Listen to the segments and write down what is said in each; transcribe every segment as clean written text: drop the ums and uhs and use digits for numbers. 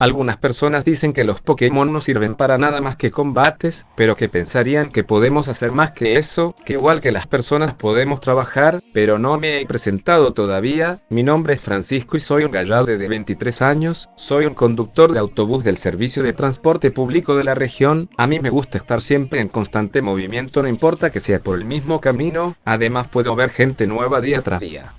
Algunas personas dicen que los Pokémon no sirven para nada más que combates, pero que pensarían que podemos hacer más que eso, que igual que las personas podemos trabajar, pero no me he presentado todavía. Mi nombre es Francisco y soy un gallardo de 23 años, soy un conductor de autobús del servicio de transporte público de la región. A mí me gusta estar siempre en constante movimiento, no importa que sea por el mismo camino, además puedo ver gente nueva día tras día.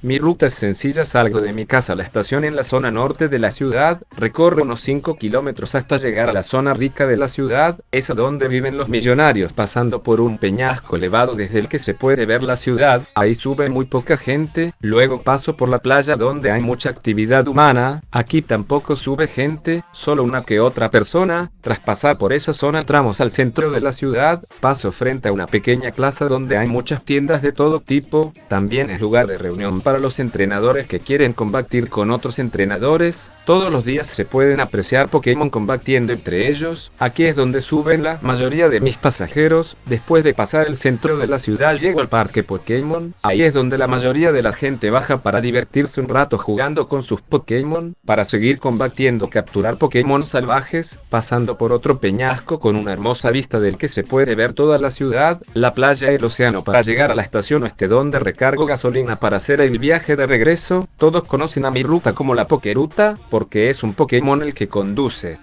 Mi ruta es sencilla, salgo de mi casa a la estación en la zona norte de la ciudad, recorro unos 5 kilómetros hasta llegar a la zona rica de la ciudad, es a donde viven los millonarios, pasando por un peñasco elevado desde el que se puede ver la ciudad, ahí sube muy poca gente, luego paso por la playa donde hay mucha actividad humana, aquí tampoco sube gente, solo una que otra persona. Tras pasar por esa zona entramos al centro de la ciudad, paso frente a una pequeña plaza donde hay muchas tiendas de todo tipo, también es lugar de reunión para los entrenadores que quieren combatir con otros entrenadores. Todos los días se pueden apreciar Pokémon combatiendo entre ellos. Aquí es donde suben la mayoría de mis pasajeros. Después de pasar el centro de la ciudad llego al parque Pokémon. Ahí es donde la mayoría de la gente baja para divertirse un rato jugando con sus Pokémon, para seguir combatiendo, capturar Pokémon salvajes, pasando por otro peñasco con una hermosa vista del que se puede ver toda la ciudad, la playa y el océano, para llegar a la estación oeste donde recargo gasolina para hacer el viaje de regreso. Todos conocen a mi ruta como la Pokéruta, porque es un Pokémon el que conduce.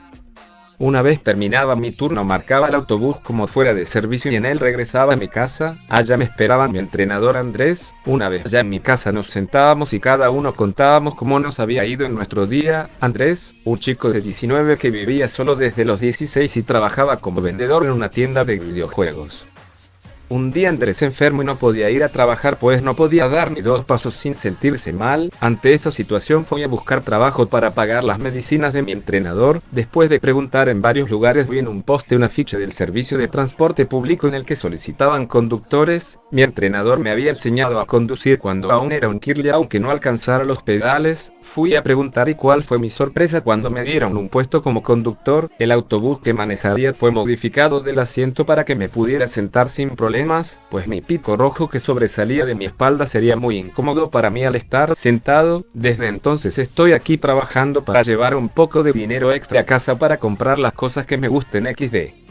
Una vez terminaba mi turno marcaba el autobús como fuera de servicio y en él regresaba a mi casa. Allá me esperaba mi entrenador Andrés. Una vez ya en mi casa nos sentábamos y cada uno contábamos cómo nos había ido en nuestro día. Andrés, un chico de 19 que vivía solo desde los 16 y trabajaba como vendedor en una tienda de videojuegos. Un día Andrés enfermo y no podía ir a trabajar pues no podía dar ni 2 pasos sin sentirse mal. Ante esa situación fui a buscar trabajo para pagar las medicinas de mi entrenador. Después de preguntar en varios lugares vi en un poste una ficha del servicio de transporte público en el que solicitaban conductores. Mi entrenador me había enseñado a conducir cuando aún era un Kirlia aunque no alcanzara los pedales. Fui a preguntar y cuál fue mi sorpresa cuando me dieron un puesto como conductor. El autobús que manejaría fue modificado del asiento para que me pudiera sentar sin problemas, pues mi pico rojo que sobresalía de mi espalda sería muy incómodo para mí al estar sentado. Desde entonces estoy aquí trabajando para llevar un poco de dinero extra a casa para comprar las cosas que me gusten XD.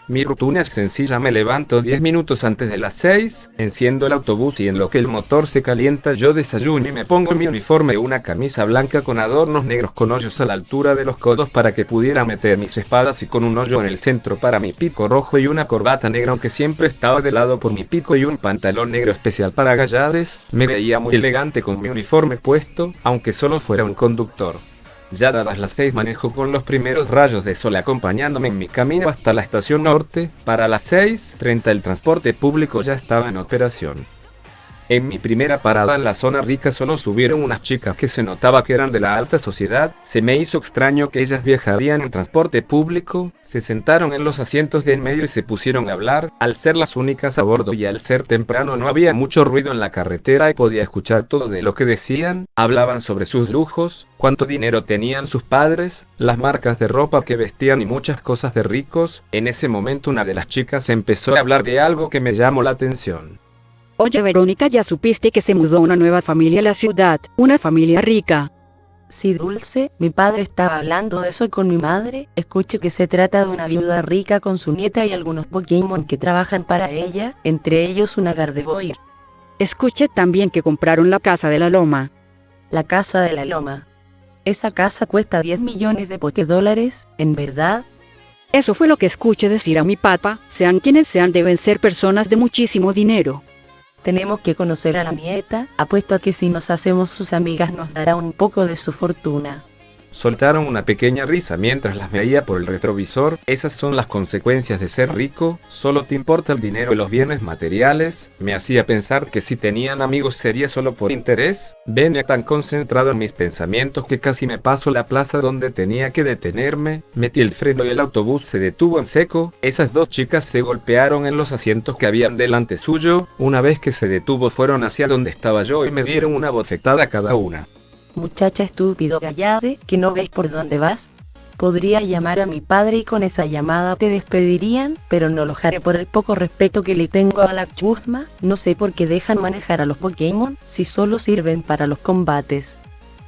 Mi rutina es sencilla, me levanto 10 minutos antes de las 6, enciendo el autobús y en lo que el motor se calienta yo desayuno y me pongo mi uniforme, una camisa blanca con adornos negros con hoyos a la altura de los codos para que pudiera meter mis espadas y con un hoyo en el centro para mi pico rojo y una corbata negra aunque siempre estaba de lado por mi pico y un pantalón negro especial para gallades. Me veía muy elegante con mi uniforme puesto, aunque solo fuera un conductor. Ya dadas las 6 manejo con los primeros rayos de sol acompañándome en mi camino hasta la estación norte. Para las 6:30 el transporte público ya estaba en operación. En mi primera parada en la zona rica solo subieron unas chicas que se notaba que eran de la alta sociedad. Se me hizo extraño que ellas viajarían en transporte público. Se sentaron en los asientos de en medio y se pusieron a hablar. Al ser las únicas a bordo y al ser temprano no había mucho ruido en la carretera y podía escuchar todo de lo que decían. Hablaban sobre sus lujos, cuánto dinero tenían sus padres, las marcas de ropa que vestían y muchas cosas de ricos. En ese momento una de las chicas empezó a hablar de algo que me llamó la atención. Oye Verónica, ¿ya supiste que se mudó una nueva familia a la ciudad? Una familia rica. Sí, Dulce, mi padre estaba hablando de eso con mi madre. Escucho que se trata de una viuda rica con su nieta y algunos Pokémon que trabajan para ella, entre ellos una Gardevoir. Escuché también que compraron la casa de la loma. La casa de la loma. Esa casa cuesta 10 millones de $, ¿en verdad? Eso fue lo que escuché decir a mi papá. Sean quienes sean, deben ser personas de muchísimo dinero. Tenemos que conocer a la nieta, apuesto a que si nos hacemos sus amigas nos dará un poco de su fortuna. Soltaron una pequeña risa mientras las veía por el retrovisor. Esas son las consecuencias de ser rico, solo te importa el dinero y los bienes materiales. Me hacía pensar que si tenían amigos sería solo por interés. Venía tan concentrado en mis pensamientos que casi me paso la plaza donde tenía que detenerme. Metí el freno y el autobús se detuvo en seco. Esas 2 chicas se golpearon en los asientos que habían delante suyo. Una vez que se detuvo fueron hacia donde estaba yo y me dieron una bofetada cada una. Muchacha estúpido Gallade, ¿que no ves por dónde vas? Podría llamar a mi padre y con esa llamada te despedirían, pero no lo haré por el poco respeto que le tengo a la chusma. No sé por qué dejan manejar a los Pokémon, si solo sirven para los combates.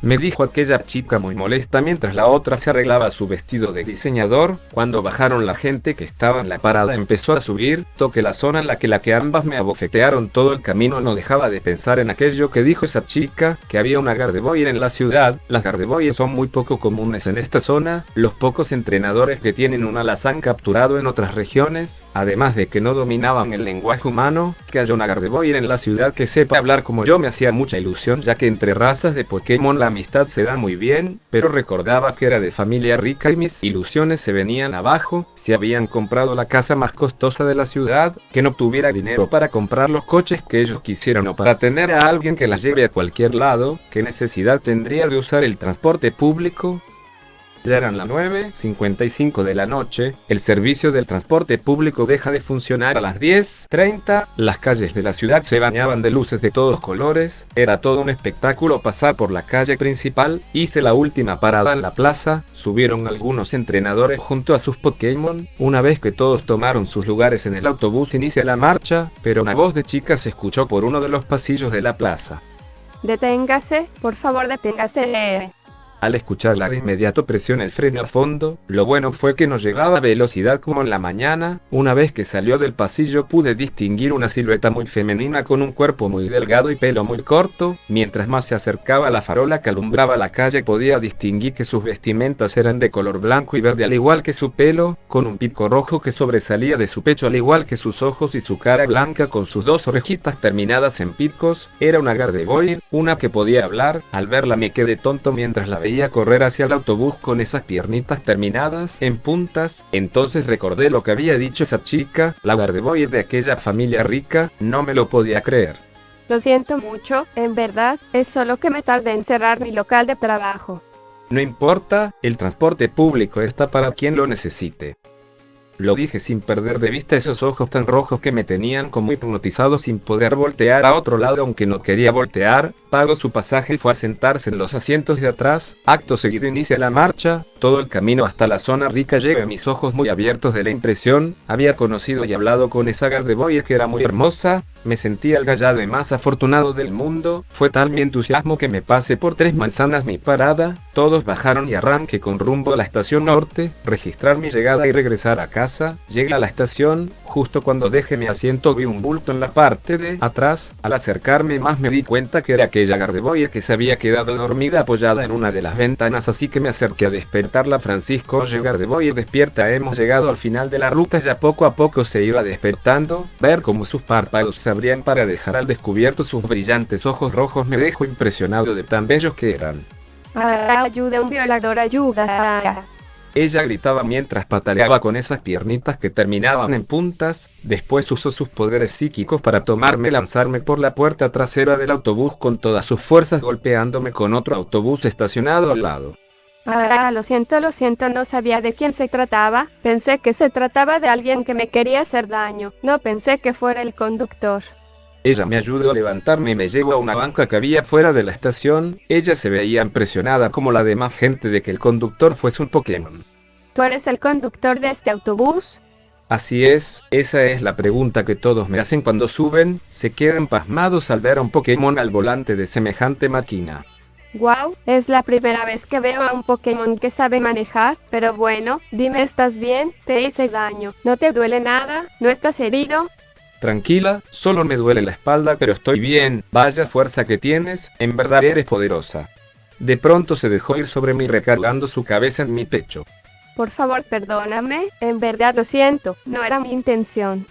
me dijo aquella chica muy molesta mientras la otra se arreglaba su vestido de diseñador. Cuando bajaron la gente que estaba en la parada empezó a subir, toqué la zona en la que ambas me abofetearon todo el camino. No dejaba de pensar en aquello que dijo esa chica, que había una Gardevoir en la ciudad. Las Gardevoir son muy poco comunes en esta zona, los pocos entrenadores que tienen una las han capturado en otras regiones, además de que no dominaban el lenguaje humano. Que haya una Gardevoir en la ciudad que sepa hablar como yo me hacía mucha ilusión, ya que entre razas de Pokémon la amistad se da muy bien, pero recordaba que era de familia rica y mis ilusiones se venían abajo. Si habían comprado la casa más costosa de la ciudad, que no tuviera dinero para comprar los coches que ellos quisieran o para tener a alguien que las lleve a cualquier lado, ¿qué necesidad tendría de usar el transporte público? Ya eran las 9:55 de la noche, el servicio del transporte público deja de funcionar a las 10:30, las calles de la ciudad se bañaban de luces de todos colores, era todo un espectáculo pasar por la calle principal. Hice la última parada en la plaza, subieron algunos entrenadores junto a sus Pokémon. Una vez que todos tomaron sus lugares en el autobús inicia la marcha, pero una voz de chica se escuchó por uno de los pasillos de la plaza. Deténgase, por favor deténgase. Al escucharla de inmediato presioné el freno a fondo. Lo bueno fue que no llevaba a velocidad como en la mañana. Una vez que salió del pasillo pude distinguir una silueta muy femenina con un cuerpo muy delgado y pelo muy corto. Mientras más se acercaba a la farola que alumbraba la calle podía distinguir que sus vestimentas eran de color blanco y verde al igual que su pelo, con un pico rojo que sobresalía de su pecho al igual que sus ojos y su cara blanca con sus dos orejitas terminadas en picos. Era una Gardevoir, una que podía hablar. Al verla me quedé tonto mientras la veía correr hacia el autobús con esas piernitas terminadas en puntas. Entonces recordé lo que había dicho esa chica, la Gardevoir de aquella familia rica. No me lo podía creer. Lo siento mucho, en verdad, es solo que me tardé en cerrar mi local de trabajo. No importa, el transporte público está para quien lo necesite. Lo dije sin perder de vista esos ojos tan rojos que me tenían como hipnotizado sin poder voltear a otro lado aunque no quería voltear. Pagó su pasaje y fue a sentarse en los asientos de atrás. Acto seguido inicia la marcha. Todo el camino hasta la zona rica llegué a mis ojos muy abiertos de la impresión. Había conocido y hablado con esa Gardevoir que era muy hermosa. Me sentía el gallado y más afortunado del mundo. Fue tal mi entusiasmo que me pasé por 3 manzanas mi parada. Todos bajaron y arranqué con rumbo a la estación norte, registrar mi llegada y regresar a casa. Llegué a la estación, justo cuando dejé mi asiento vi un bulto en la parte de atrás. Al acercarme más me di cuenta que era aquella Gardevoir que se había quedado dormida apoyada en una de las ventanas, así que me acerqué a despertarla. Francisco, oye Gardevoir, despierta, hemos llegado al final de la ruta. Ya poco a poco se iba despertando. Ver cómo sus párpados se abrían para dejar al descubierto sus brillantes ojos rojos me dejó impresionado de tan bellos que eran. Ayuda, un violador, ayuda. Ella gritaba mientras pataleaba con esas piernitas que terminaban en puntas. Después usó sus poderes psíquicos para tomarme y lanzarme por la puerta trasera del autobús con todas sus fuerzas, golpeándome con otro autobús estacionado al lado. Lo siento, no sabía de quién se trataba. Pensé que se trataba de alguien que me quería hacer daño. No pensé que fuera el conductor. Ella me ayudó a levantarme y me llevó a una banca que había fuera de la estación. Ella se veía impresionada como la demás gente de que el conductor fuese un Pokémon. ¿Tú eres el conductor de este autobús? Así es, esa es la pregunta que todos me hacen cuando suben. Se quedan pasmados al ver a un Pokémon al volante de semejante máquina. Wow, es la primera vez que veo a un Pokémon que sabe manejar, pero bueno, dime, ¿estás bien? Te hice daño, ¿no te duele nada? ¿No estás herido? Tranquila, solo me duele la espalda pero estoy bien. Vaya fuerza que tienes, en verdad eres poderosa. De pronto se dejó ir sobre mí recargando su cabeza en mi pecho. Por favor, perdóname, en verdad lo siento, no era mi intención.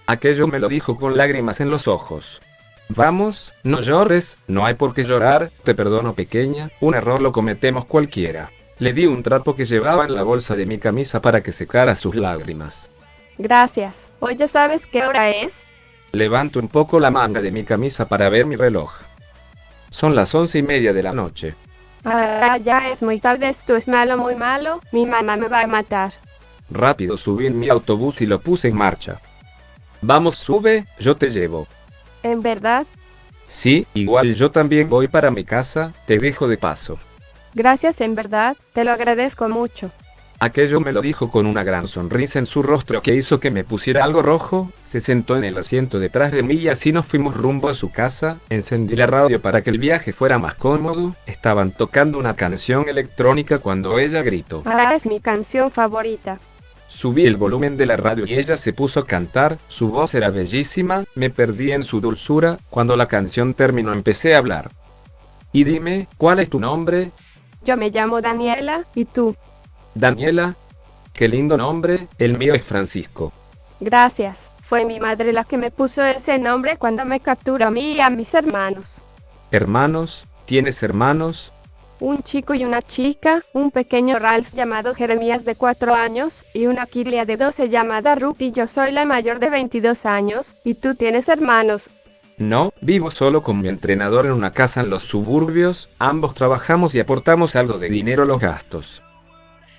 Aquello me lo dijo con lágrimas en los ojos. Vamos, no llores, no hay por qué llorar, te perdono pequeña, un error lo cometemos cualquiera. Le di un trapo que llevaba en la bolsa de mi camisa para que secara sus lágrimas. Gracias. Oye, ¿sabes qué hora es? Levanto un poco la manga de mi camisa para ver mi reloj. Son las 11:30 de la noche. Ya es muy tarde, esto es malo, muy malo, mi mamá me va a matar. Rápido subí en mi autobús y lo puse en marcha. Vamos, sube, yo te llevo. ¿En verdad? Sí, igual yo también voy para mi casa, te dejo de paso. Gracias, en verdad, te lo agradezco mucho. Aquello me lo dijo con una gran sonrisa en su rostro que hizo que me pusiera algo rojo. Se sentó en el asiento detrás de mí y así nos fuimos rumbo a su casa. Encendí la radio para que el viaje fuera más cómodo. Estaban tocando una canción electrónica cuando ella gritó: Ah, es mi canción favorita. Subí el volumen de la radio y ella se puso a cantar. Su voz era bellísima, me perdí en su dulzura. Cuando la canción terminó empecé a hablar. Y dime, ¿cuál es tu nombre? Yo me llamo Daniela, ¿y tú? Daniela. Qué lindo nombre, el mío es Francisco. Gracias, fue mi madre la que me puso ese nombre cuando me capturó a mí y a mis hermanos. ¿Hermanos? ¿Tienes hermanos? Un chico y una chica, un pequeño Ralph llamado Jeremías de 4 años, y una Kilia de 12 llamada Ruth, y yo soy la mayor de 22 años, ¿y tú tienes hermanos? No, vivo solo con mi entrenador en una casa en los suburbios, ambos trabajamos y aportamos algo de dinero a los gastos.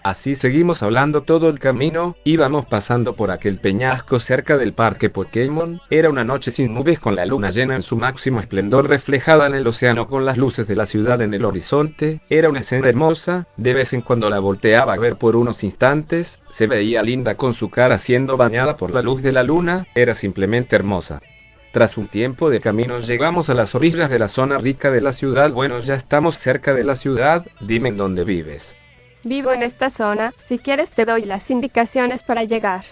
Así seguimos hablando todo el camino, íbamos pasando por aquel peñasco cerca del parque Pokémon. Era una noche sin nubes con la luna llena en su máximo esplendor reflejada en el océano con las luces de la ciudad en el horizonte. Era una escena hermosa, de vez en cuando la volteaba a ver por unos instantes, se veía linda con su cara siendo bañada por la luz de la luna, era simplemente hermosa. Tras un tiempo de camino llegamos a las orillas de la zona rica de la ciudad. Bueno, ya estamos cerca de la ciudad, dime en dónde vives. Vivo en esta zona, si quieres te doy las indicaciones para llegar.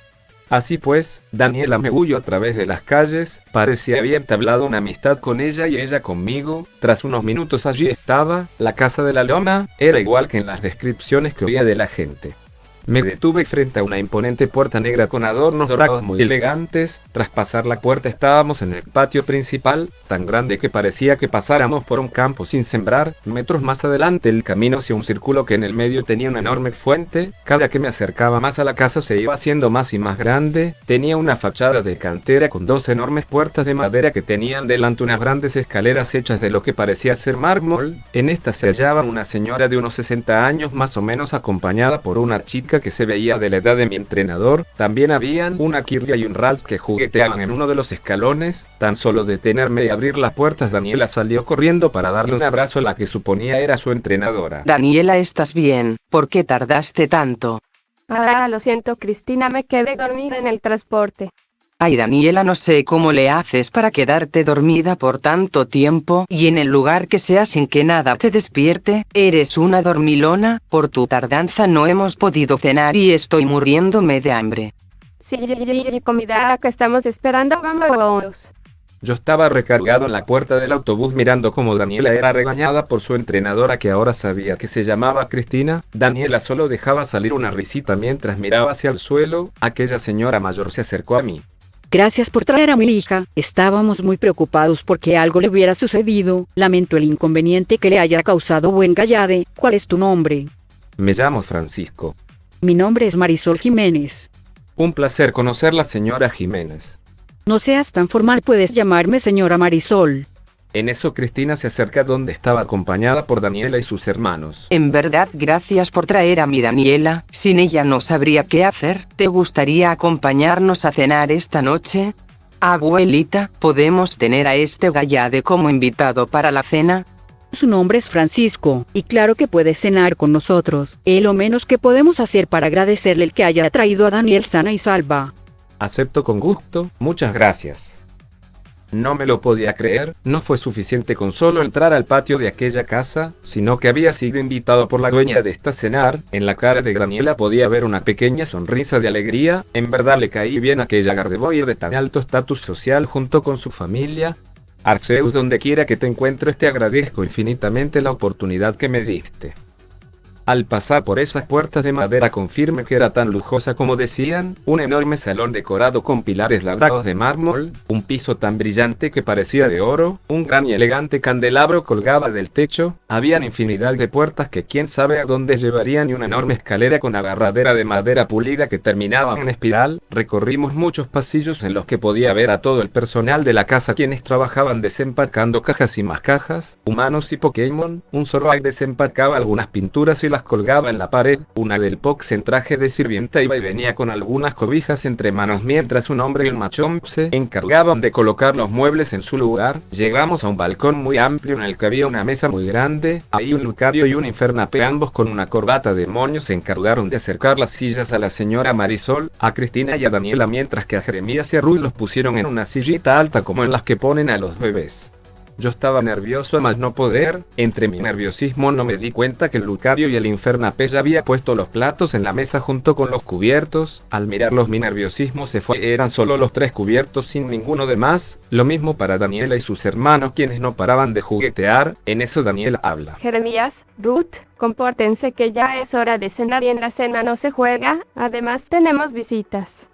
Así pues, Daniela me huyó a través de las calles, parecía haber entablado una amistad con ella y ella conmigo. Tras unos minutos allí estaba, la casa de la loma, era igual que en las descripciones que oía de la gente. Me detuve frente a una imponente puerta negra con adornos dorados muy elegantes. Tras pasar la puerta estábamos en el patio principal, tan grande que parecía que pasáramos por un campo sin sembrar. Metros más adelante el camino hacia un círculo que en el medio tenía una enorme fuente. Cada que me acercaba más a la casa se iba haciendo más y más grande. Tenía una fachada de cantera con 2 enormes puertas de madera que tenían delante unas grandes escaleras hechas de lo que parecía ser mármol. En estas se hallaba una señora de unos 60 años más o menos acompañada por una chica que se veía de la edad de mi entrenador. También habían una Kirlia y un Ralph que jugueteaban en uno de los escalones. Tan solo detenerme y abrir las puertas, Daniela salió corriendo para darle un abrazo a la que suponía era su entrenadora. Daniela, ¿estás bien? ¿Por qué tardaste tanto? Ah, lo siento, Cristina, me quedé dormida en el transporte. Ay, Daniela, no sé cómo le haces para quedarte dormida por tanto tiempo y en el lugar que sea sin que nada te despierte. Eres una dormilona, por tu tardanza no hemos podido cenar y estoy muriéndome de hambre. Sí, comida que estamos esperando, vamos. Yo estaba recargado en la puerta del autobús mirando cómo Daniela era regañada por su entrenadora que ahora sabía que se llamaba Cristina. Daniela solo dejaba salir una risita mientras miraba hacia el suelo. Aquella señora mayor se acercó a mí. Gracias por traer a mi hija, estábamos muy preocupados porque algo le hubiera sucedido, lamento el inconveniente que le haya causado buen Gallade. ¿Cuál es tu nombre? Me llamo Francisco. Mi nombre es Marisol Jiménez. Un placer conocerla, señora Jiménez. No seas tan formal, puedes llamarme señora Marisol. En eso Cristina se acerca donde estaba acompañada por Daniela y sus hermanos. En verdad, gracias por traer a mi Daniela, sin ella no sabría qué hacer. ¿Te gustaría acompañarnos a cenar esta noche? Abuelita, ¿podemos tener a este Gallade como invitado para la cena? Su nombre es Francisco, y claro que puede cenar con nosotros. Es lo menos que podemos hacer para agradecerle el que haya traído a Daniel sana y salva. Acepto con gusto, muchas gracias. No me lo podía creer, no fue suficiente con solo entrar al patio de aquella casa, sino que había sido invitado por la dueña de esta cenar. En la cara de Daniela podía ver una pequeña sonrisa de alegría, en verdad le caí bien aquella Gardevoir de tan alto estatus social junto con su familia. Arceus, donde quiera que te encuentres te agradezco infinitamente la oportunidad que me diste. Al pasar por esas puertas de madera confirmé que era tan lujosa como decían, un enorme salón decorado con pilares labrados de mármol, un piso tan brillante que parecía de oro, un gran y elegante candelabro colgaba del techo, habían infinidad de puertas que quién sabe a dónde llevarían y una enorme escalera con agarradera de madera pulida que terminaba en espiral. Recorrimos muchos pasillos en los que podía ver a todo el personal de la casa quienes trabajaban desempacando cajas y más cajas, humanos y Pokémon. Un Zorroac desempacaba algunas pinturas y las sábanas colgaba en la pared, una del Pox en traje de sirvienta iba y venía con algunas cobijas entre manos mientras un hombre y un machón se encargaban de colocar los muebles en su lugar. Llegamos a un balcón muy amplio en el que había una mesa muy grande, ahí un Lucario y un Infernape, ambos con una corbata de moño, se encargaron de acercar las sillas a la señora Marisol, a Cristina y a Daniela, mientras que a Jeremías y a Ruth los pusieron en una sillita alta como en las que ponen a los bebés. Yo estaba nervioso a más no poder. Entre mi nerviosismo no me di cuenta que el Lucario y el Infernape ya había puesto los platos en la mesa junto con los cubiertos. Al mirarlos mi nerviosismo se fue, eran solo los 3 cubiertos sin ninguno de más. Lo mismo para Daniela y sus hermanos, quienes no paraban de juguetear. En eso Daniela habla. Jeremías, Ruth, compórtense que ya es hora de cenar y en la cena no se juega, además tenemos visitas.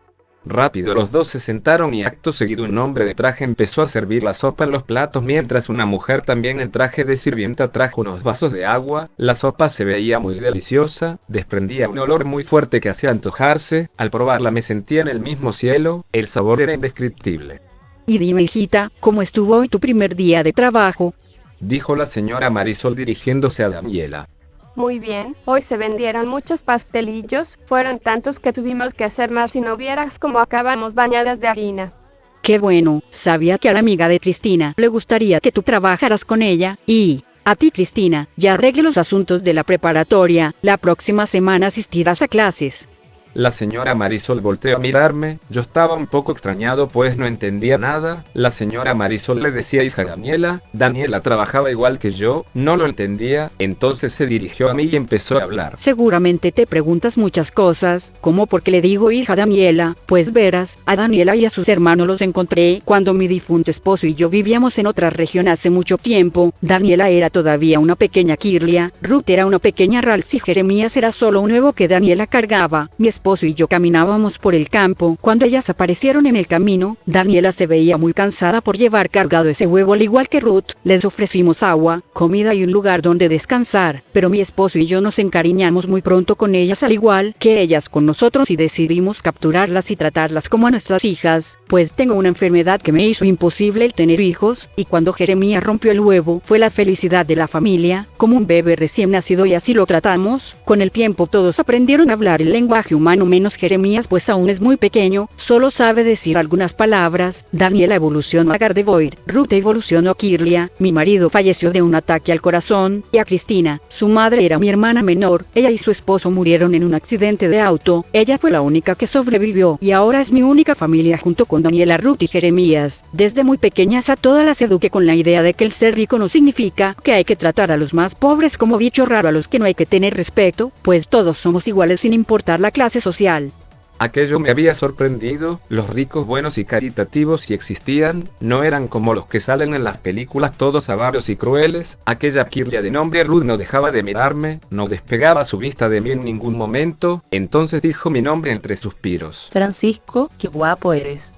Rápido los dos se sentaron y acto seguido un hombre de traje empezó a servir la sopa en los platos, mientras una mujer también en traje de sirvienta trajo unos vasos de agua. La sopa se veía muy deliciosa, desprendía un olor muy fuerte que hacía antojarse. Al probarla me sentía en el mismo cielo, el sabor era indescriptible. Y dime, hijita, ¿cómo estuvo hoy tu primer día de trabajo? Dijo la señora Marisol dirigiéndose a Daniela. Muy bien, hoy se vendieron muchos pastelillos, fueron tantos que tuvimos que hacer más y no vieras cómo acabamos bañadas de harina. Qué bueno, sabía que a la amiga de Cristina le gustaría que tú trabajaras con ella, y a ti, Cristina, ya arregle los asuntos de la preparatoria, la próxima semana asistirás a clases. La señora Marisol volteó a mirarme, yo estaba un poco extrañado pues no entendía nada. La señora Marisol le decía hija a Daniela, Daniela trabajaba igual que yo, no lo entendía, entonces se dirigió a mí y empezó a hablar. Seguramente te preguntas muchas cosas, como por qué le digo hija a Daniela, pues verás, a Daniela y a sus hermanos los encontré cuando mi difunto esposo y yo vivíamos en otra región hace mucho tiempo. Daniela era todavía una pequeña Kirlia, Ruth era una pequeña Rals y Jeremías era solo un huevo que Daniela cargaba. Mi esposo y yo caminábamos por el campo, cuando ellas aparecieron en el camino. Daniela se veía muy cansada por llevar cargado ese huevo al igual que Ruth. Les ofrecimos agua, comida y un lugar donde descansar, pero mi esposo y yo nos encariñamos muy pronto con ellas al igual que ellas con nosotros y decidimos capturarlas y tratarlas como a nuestras hijas, pues tengo una enfermedad que me hizo imposible el tener hijos, y cuando Jeremías rompió el huevo fue la felicidad de la familia, como un bebé recién nacido y así lo tratamos. Con el tiempo todos aprendieron a hablar el lenguaje humano menos Jeremías pues aún es muy pequeño, solo sabe decir algunas palabras. Daniela evolucionó a Gardevoir, Ruth evolucionó a Kirlia, mi marido falleció de un ataque al corazón, y a Cristina, su madre era mi hermana menor, ella y su esposo murieron en un accidente de auto, ella fue la única que sobrevivió y ahora es mi única familia junto con Daniela, Ruth y Jeremías. Desde muy pequeñas a todas las eduqué con la idea de que el ser rico no significa que hay que tratar a los más pobres como bicho raro a los que no hay que tener respeto, pues todos somos iguales sin importar la clase social. Aquello me había sorprendido, los ricos buenos y caritativos si existían, no eran como los que salen en las películas todos avaros y crueles. Aquella Kirlia de nombre Ruth no dejaba de mirarme, no despegaba su vista de mí en ningún momento, entonces dijo mi nombre entre suspiros. Francisco, qué guapo eres.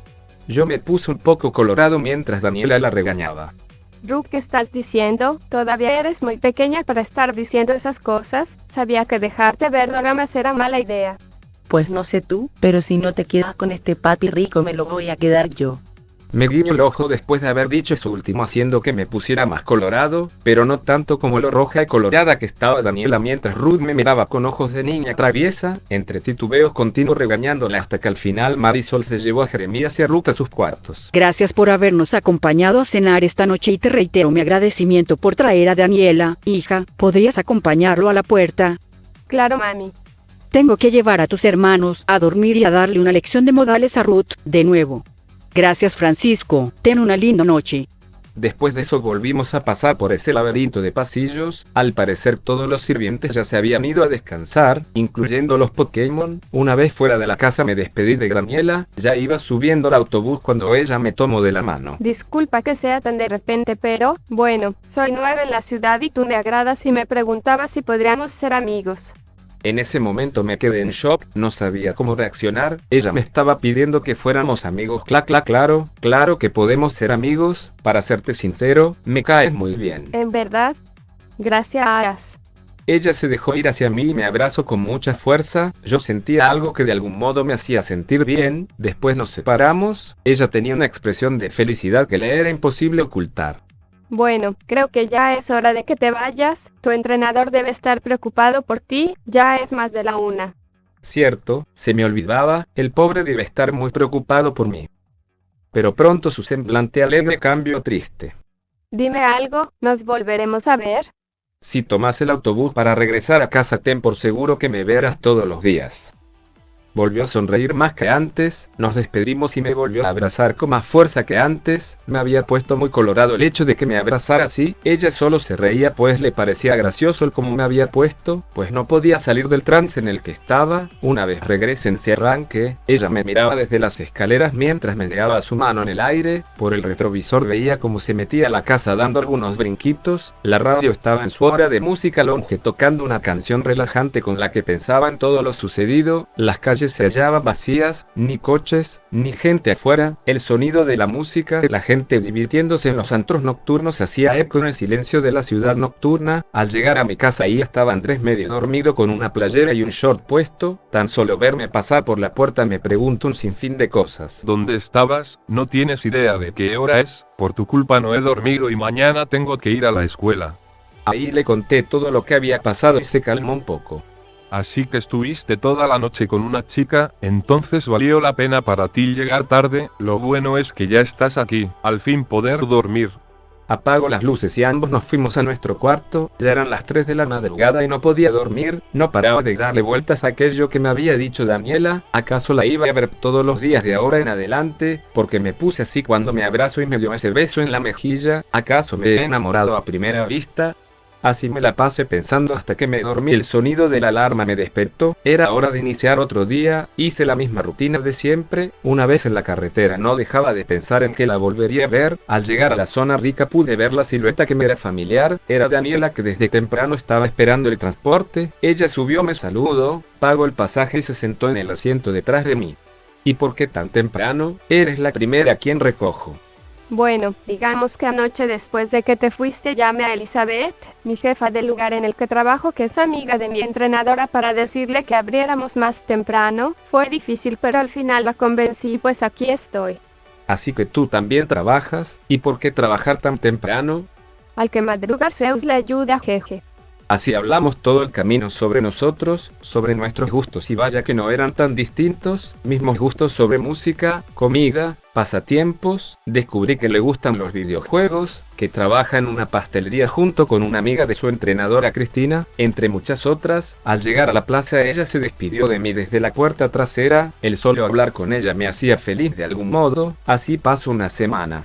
Yo me puse un poco colorado mientras Daniela la regañaba. Ruth, ¿qué estás diciendo? Todavía eres muy pequeña para estar diciendo esas cosas, sabía que dejarte ver doramas era mala idea. Pues no sé tú, pero si no te quedas con este pati rico me lo voy a quedar yo. Me guiñó el ojo después de haber dicho eso último haciendo que me pusiera más colorado, pero no tanto como lo roja y colorada que estaba Daniela mientras Ruth me miraba con ojos de niña traviesa. Entre titubeos continuó regañándola hasta que al final Marisol se llevó a Jeremías y a Ruth a sus cuartos. Gracias por habernos acompañado a cenar esta noche y te reitero mi agradecimiento por traer a Daniela. Hija, ¿podrías acompañarlo a la puerta? Claro, mami. Tengo que llevar a tus hermanos a dormir y a darle una lección de modales a Ruth, de nuevo. Gracias, Francisco, ten una linda noche. Después de eso volvimos a pasar por ese laberinto de pasillos. Al parecer todos los sirvientes ya se habían ido a descansar, incluyendo los Pokémon. Una vez fuera de la casa me despedí de Daniela, ya iba subiendo al autobús cuando ella me tomó de la mano. Disculpa que sea tan de repente, pero, bueno, soy nueva en la ciudad y tú me agradas y me preguntaba si podríamos ser amigos. En ese momento me quedé en shock, no sabía cómo reaccionar. Ella me estaba pidiendo que fuéramos amigos. Claro que podemos ser amigos. Para serte sincero, me caes muy bien. ¿En verdad? Gracias. Ella se dejó ir hacia mí y me abrazó con mucha fuerza. Yo sentía algo que de algún modo me hacía sentir bien. Después nos separamos. Ella tenía una expresión de felicidad que le era imposible ocultar. Bueno, creo que ya es hora de que te vayas. Tu entrenador debe estar preocupado por ti, ya es más de la 1. Cierto, se me olvidaba, el pobre debe estar muy preocupado por mí. Pero pronto su semblante alegre cambió triste. Dime algo, ¿nos volveremos a ver? Si tomas el autobús para regresar a casa, ten por seguro que me verás todos los días. Volvió a sonreír más que antes, nos despedimos y me volvió a abrazar con más fuerza que antes. Me había puesto muy colorado el hecho de que me abrazara así. Ella solo se reía pues le parecía gracioso el cómo me había puesto, pues no podía salir del trance en el que estaba. Una vez regresé en ese arranque, ella me miraba desde las escaleras mientras meneaba su mano en el aire. Por el retrovisor veía cómo se metía a la casa dando algunos brinquitos. La radio estaba en su hora de música longe tocando una canción relajante con la que pensaba en todo lo sucedido. Las calles se hallaban vacías, ni coches, ni gente afuera. El sonido de la música de la gente divirtiéndose en los antros nocturnos hacía eco en el silencio de la ciudad nocturna. Al llegar a mi casa ahí estaba Andrés medio dormido con una playera y un short puesto. Tan solo verme pasar por la puerta me preguntó un sinfín de cosas. ¿Dónde estabas? No tienes idea de qué hora es. Por tu culpa no he dormido y mañana tengo que ir a la escuela. Ahí le conté todo lo que había pasado y se calmó un poco. Así que estuviste toda la noche con una chica, entonces valió la pena para ti llegar tarde. Lo bueno es que ya estás aquí, al fin poder dormir. Apagó las luces y ambos nos fuimos a nuestro cuarto. Ya eran las 3 de la madrugada y no podía dormir. No paraba de darle vueltas a aquello que me había dicho Daniela. ¿Acaso la iba a ver todos los días de ahora en adelante? Porque me puse así cuando me abrazó y me dio ese beso en la mejilla. ¿Acaso me he enamorado a primera vista? Así me la pasé pensando hasta que me dormí. El sonido de la alarma me despertó. Era hora de iniciar otro día. Hice la misma rutina de siempre. Una vez en la carretera no dejaba de pensar en que la volvería a ver. Al llegar a la zona rica pude ver la silueta que me era familiar. Era Daniela, que desde temprano estaba esperando el transporte. Ella subió, me saludó, pagó el pasaje y se sentó en el asiento detrás de mí. ¿Y por qué tan temprano? Eres la primera a quien recojo. Bueno, digamos que anoche después de que te fuiste llamé a Elizabeth, mi jefa del lugar en el que trabajo, que es amiga de mi entrenadora, para decirle que abriéramos más temprano. Fue difícil pero al final la convencí y pues aquí estoy. Así que tú también trabajas, ¿y por qué trabajar tan temprano? Al que madruga Zeus le ayuda, jeje. Así hablamos todo el camino sobre nosotros, sobre nuestros gustos y vaya que no eran tan distintos, mismos gustos sobre música, comida, pasatiempos. Descubrí que le gustan los videojuegos, que trabaja en una pastelería junto con una amiga de su entrenadora Cristina, entre muchas otras. Al llegar a la plaza ella se despidió de mí desde la puerta trasera. El solo hablar con ella me hacía feliz de algún modo. Así pasó una semana.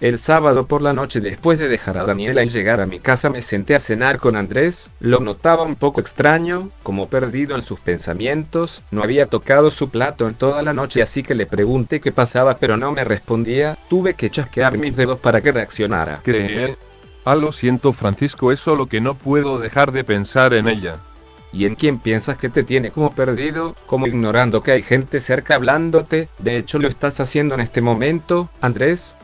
El sábado por la noche, después de dejar a Daniela y llegar a mi casa, me senté a cenar con Andrés. Lo notaba un poco extraño, como perdido en sus pensamientos. No había tocado su plato en toda la noche, así que le pregunté qué pasaba, pero no me respondía. Tuve que chasquear mis dedos para que reaccionara. ¿Qué? Lo siento, Francisco, es solo que no puedo dejar de pensar en ella. ¿Y en quién piensas que te tiene como perdido? Como ignorando que hay gente cerca hablándote. De hecho lo estás haciendo en este momento. Andrés.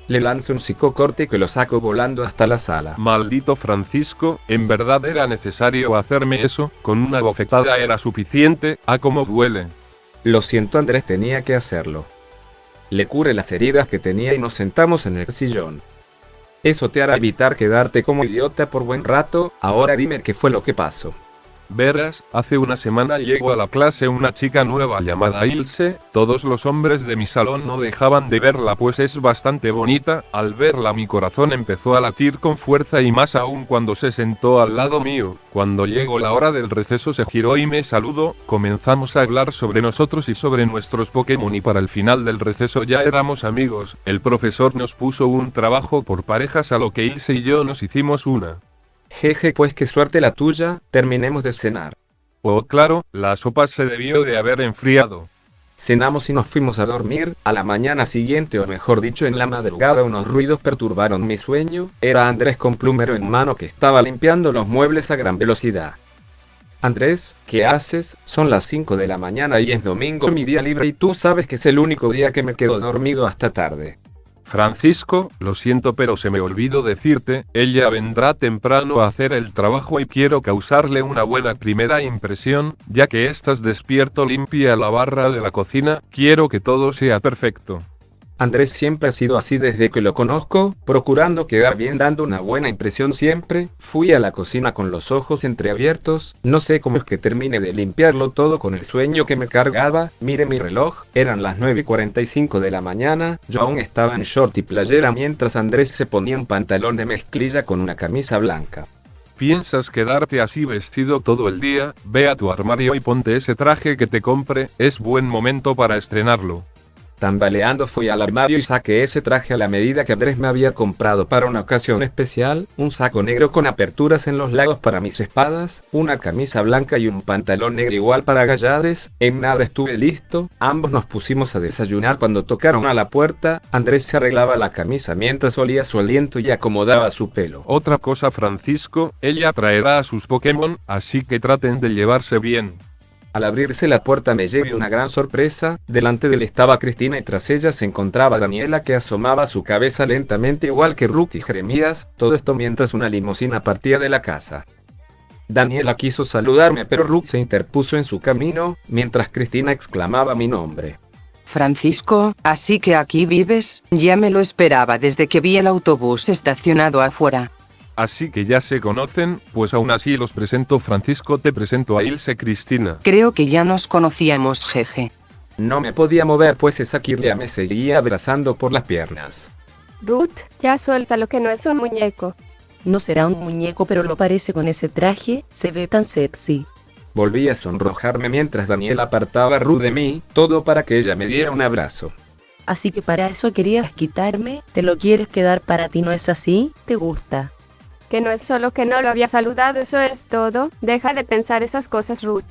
Le lanzo un psicocorte que lo saco volando hasta la sala. Maldito Francisco, ¿en verdad era necesario hacerme eso? Con una bofetada era suficiente. Cómo duele. Lo siento, Andrés, tenía que hacerlo. Le curé las heridas que tenía y nos sentamos en el sillón. Eso te hará evitar quedarte como idiota por buen rato. Ahora dime qué fue lo que pasó. Verás, hace una semana llegó a la clase una chica nueva llamada Ilse. Todos los hombres de mi salón no dejaban de verla pues es bastante bonita. Al verla mi corazón empezó a latir con fuerza y más aún cuando se sentó al lado mío. Cuando llegó la hora del receso se giró y me saludó. Comenzamos a hablar sobre nosotros y sobre nuestros Pokémon y para el final del receso ya éramos amigos. El profesor nos puso un trabajo por parejas a lo que Ilse y yo nos hicimos una. Jeje, pues qué suerte la tuya. Terminemos de cenar. Oh, claro, la sopa se debió de haber enfriado. Cenamos y nos fuimos a dormir. A la mañana siguiente, o mejor dicho en la madrugada, unos ruidos perturbaron mi sueño. Era Andrés con plumero en mano que estaba limpiando los muebles a gran velocidad. Andrés, ¿qué haces? Son las 5 de la mañana y es domingo, mi día libre, y tú sabes que es el único día que me quedo dormido hasta tarde. Francisco, lo siento pero se me olvidó decirte, ella vendrá temprano a hacer el trabajo y quiero causarle una buena primera impresión, ya que estás despierto. Limpia la barra de la cocina, quiero que todo sea perfecto. Andrés siempre ha sido así desde que lo conozco, procurando quedar bien, dando una buena impresión siempre. Fui a la cocina con los ojos entreabiertos, no sé cómo es que terminé de limpiarlo todo con el sueño que me cargaba. Mire mi reloj, eran las 9:45 de la mañana, yo aún estaba en short y playera mientras Andrés se ponía un pantalón de mezclilla con una camisa blanca. ¿Piensas quedarte así vestido todo el día? Ve a tu armario y ponte ese traje que te compré, es buen momento para estrenarlo. Tambaleando fui al armario y saqué ese traje a la medida que Andrés me había comprado para una ocasión especial, un saco negro con aperturas en los lados para mis espadas, una camisa blanca y un pantalón negro igual para Gallades. En nada estuve listo, ambos nos pusimos a desayunar cuando tocaron a la puerta. Andrés se arreglaba la camisa mientras olía su aliento y acomodaba su pelo. Otra cosa, Francisco, ella traerá a sus Pokémon, así que traten de llevarse bien. Al abrirse la puerta me llevé una gran sorpresa. Delante de él estaba Cristina y tras ella se encontraba Daniela, que asomaba su cabeza lentamente igual que Ruth y Jeremías, todo esto mientras una limusina partía de la casa. Daniela quiso saludarme pero Ruth se interpuso en su camino, mientras Cristina exclamaba mi nombre. Francisco, ¿así que aquí vives? Ya me lo esperaba desde que vi el autobús estacionado afuera. Así que ya se conocen, pues aún así los presento. Francisco, te presento a Ilse. Cristina. Creo que ya nos conocíamos, jeje. No me podía mover pues esa Kirlia me seguía abrazando por las piernas. Ruth, ya suelta lo que no es un muñeco. No será un muñeco, pero lo parece con ese traje, se ve tan sexy. Volví a sonrojarme mientras Daniela apartaba a Ruth de mí, todo para que ella me diera un abrazo. Así que para eso querías quitarme, ¿te lo quieres quedar para ti, no es así? ¿Te gusta? Que no es solo que no lo había saludado, eso es todo. Deja de pensar esas cosas, Ruth.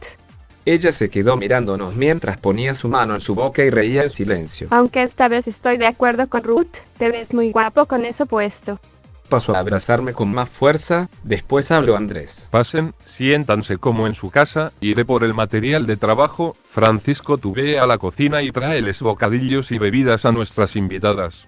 Ella se quedó mirándonos mientras ponía su mano en su boca y reía el silencio. Aunque esta vez estoy de acuerdo con Ruth, te ves muy guapo con eso puesto. Pasó a abrazarme con más fuerza, después habló Andrés. Pasen, siéntanse como en su casa, iré por el material de trabajo. Francisco, tú ve a la cocina y tráeles bocadillos y bebidas a nuestras invitadas.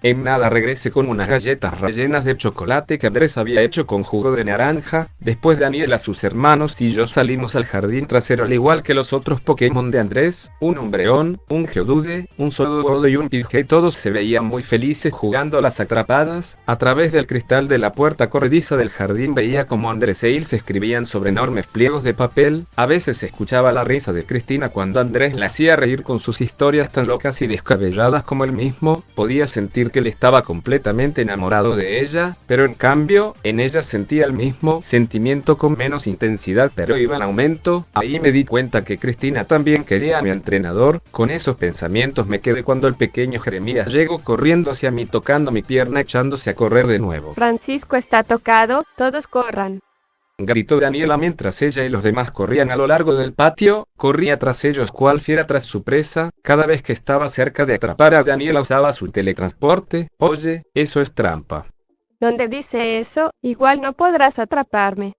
En nada regresé con unas galletas rellenas de chocolate que Andrés había hecho con jugo de naranja. Después Daniela, sus hermanos y yo salimos al jardín trasero al igual que los otros Pokémon de Andrés, un Umbreon, un Geodude, un Sudowoodo y un Pidgey. Todos se veían muy felices jugando a las atrapadas. A través del cristal de la puerta corrediza del jardín veía como Andrés e Ilse escribían sobre enormes pliegos de papel. A veces se escuchaba la risa de Cristina cuando Andrés la hacía reír con sus historias tan locas y descabelladas como él mismo. Podía sentir que él estaba completamente enamorado de ella, pero en cambio, en ella sentía el mismo sentimiento con menos intensidad, pero iba en aumento. Ahí me di cuenta que Cristina también quería a mi entrenador. Con esos pensamientos me quedé cuando el pequeño Jeremías llegó corriendo hacia mí, tocando mi pierna, echándose a correr de nuevo. Francisco está tocado, todos corran. Gritó Daniela mientras ella y los demás corrían a lo largo del patio. Corría tras ellos cual fiera tras su presa. Cada vez que estaba cerca de atrapar a Daniela usaba su teletransporte. Oye, eso es trampa. ¿Dónde dice eso? Igual no podrás atraparme.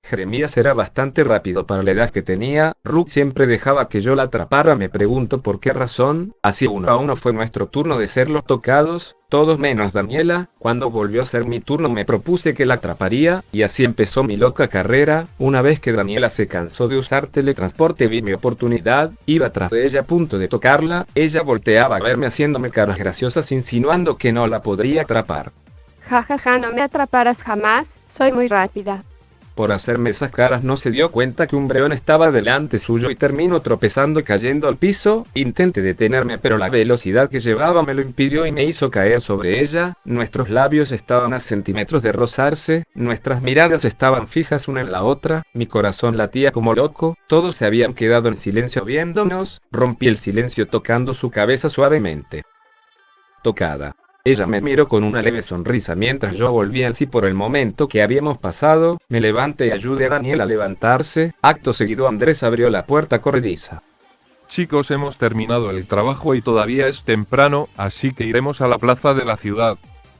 Jeremías era bastante rápido para la edad que tenía. Ruth siempre dejaba que yo la atrapara. Me pregunto por qué razón. Así 1 a 1 fue nuestro turno de ser los tocados, todos menos Daniela. Cuando volvió a ser mi turno me propuse que la atraparía, y así empezó mi loca carrera. Una vez que Daniela se cansó de usar teletransporte vi mi oportunidad, iba tras de ella a punto de tocarla. Ella volteaba a verme haciéndome caras graciosas insinuando que no la podría atrapar. Ja ja ja, no me atraparás jamás, soy muy rápida. Por hacerme esas caras no se dio cuenta que Umbreon estaba delante suyo y terminó tropezando y cayendo al piso. Intenté detenerme pero la velocidad que llevaba me lo impidió y me hizo caer sobre ella. Nuestros labios estaban a centímetros de rozarse, nuestras miradas estaban fijas una en la otra, mi corazón latía como loco, todos se habían quedado en silencio viéndonos. Rompí el silencio tocando su cabeza suavemente. Tocada. Ella me miró con una leve sonrisa mientras yo volvía en sí por el momento que habíamos pasado. Me levanté y ayudé a Daniel a levantarse. Acto seguido Andrés abrió la puerta corrediza. Chicos, hemos terminado el trabajo y todavía es temprano, así que iremos a la plaza de la ciudad.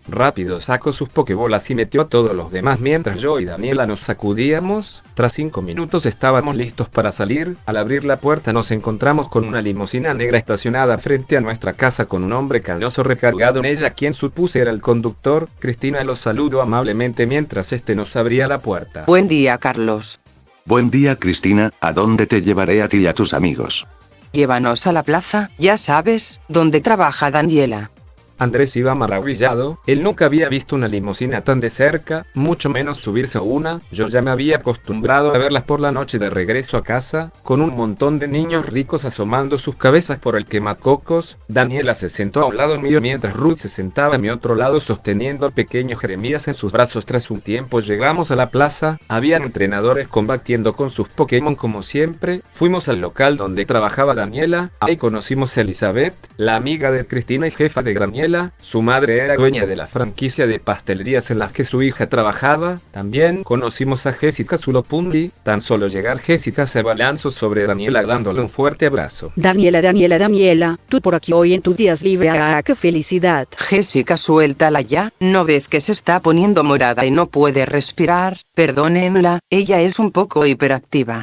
Rápido sacó sus pokebolas y metió a todos los demás mientras yo y Daniela nos sacudíamos. Tras 5 minutos estábamos listos para salir. Al abrir la puerta nos encontramos con una limusina negra estacionada frente a nuestra casa con un hombre canoso recargado en ella, quien supuse era el conductor. Cristina lo saludó amablemente mientras este nos abría la puerta. Buen día, Carlos. Buen día, Cristina, ¿a dónde te llevaré a ti y a tus amigos? Llévanos a la plaza, ya sabes, donde trabaja Daniela. Andrés iba maravillado, él nunca había visto una limusina tan de cerca, mucho menos subirse a una. Yo ya me había acostumbrado a verlas por la noche de regreso a casa, con un montón de niños ricos asomando sus cabezas por el quemacocos. Daniela se sentó a un lado mío mientras Ruth se sentaba a mi otro lado sosteniendo al pequeño Jeremías en sus brazos. Tras un tiempo llegamos a la plaza, habían entrenadores combatiendo con sus Pokémon como siempre. Fuimos al local donde trabajaba Daniela, ahí conocimos a Elizabeth, la amiga de Cristina y jefa de Daniela. Su madre era dueña de la franquicia de pastelerías en las que su hija trabajaba. También conocimos a Jessica Zulopundi. Tan solo llegar Jessica se abalanzó sobre Daniela dándole un fuerte abrazo. Daniela, tú por aquí hoy en tus días libres. ¡Ah, qué felicidad! Jessica, suéltala ya, ¿no ves que se está poniendo morada y no puede respirar? Perdónenla, ella es un poco hiperactiva,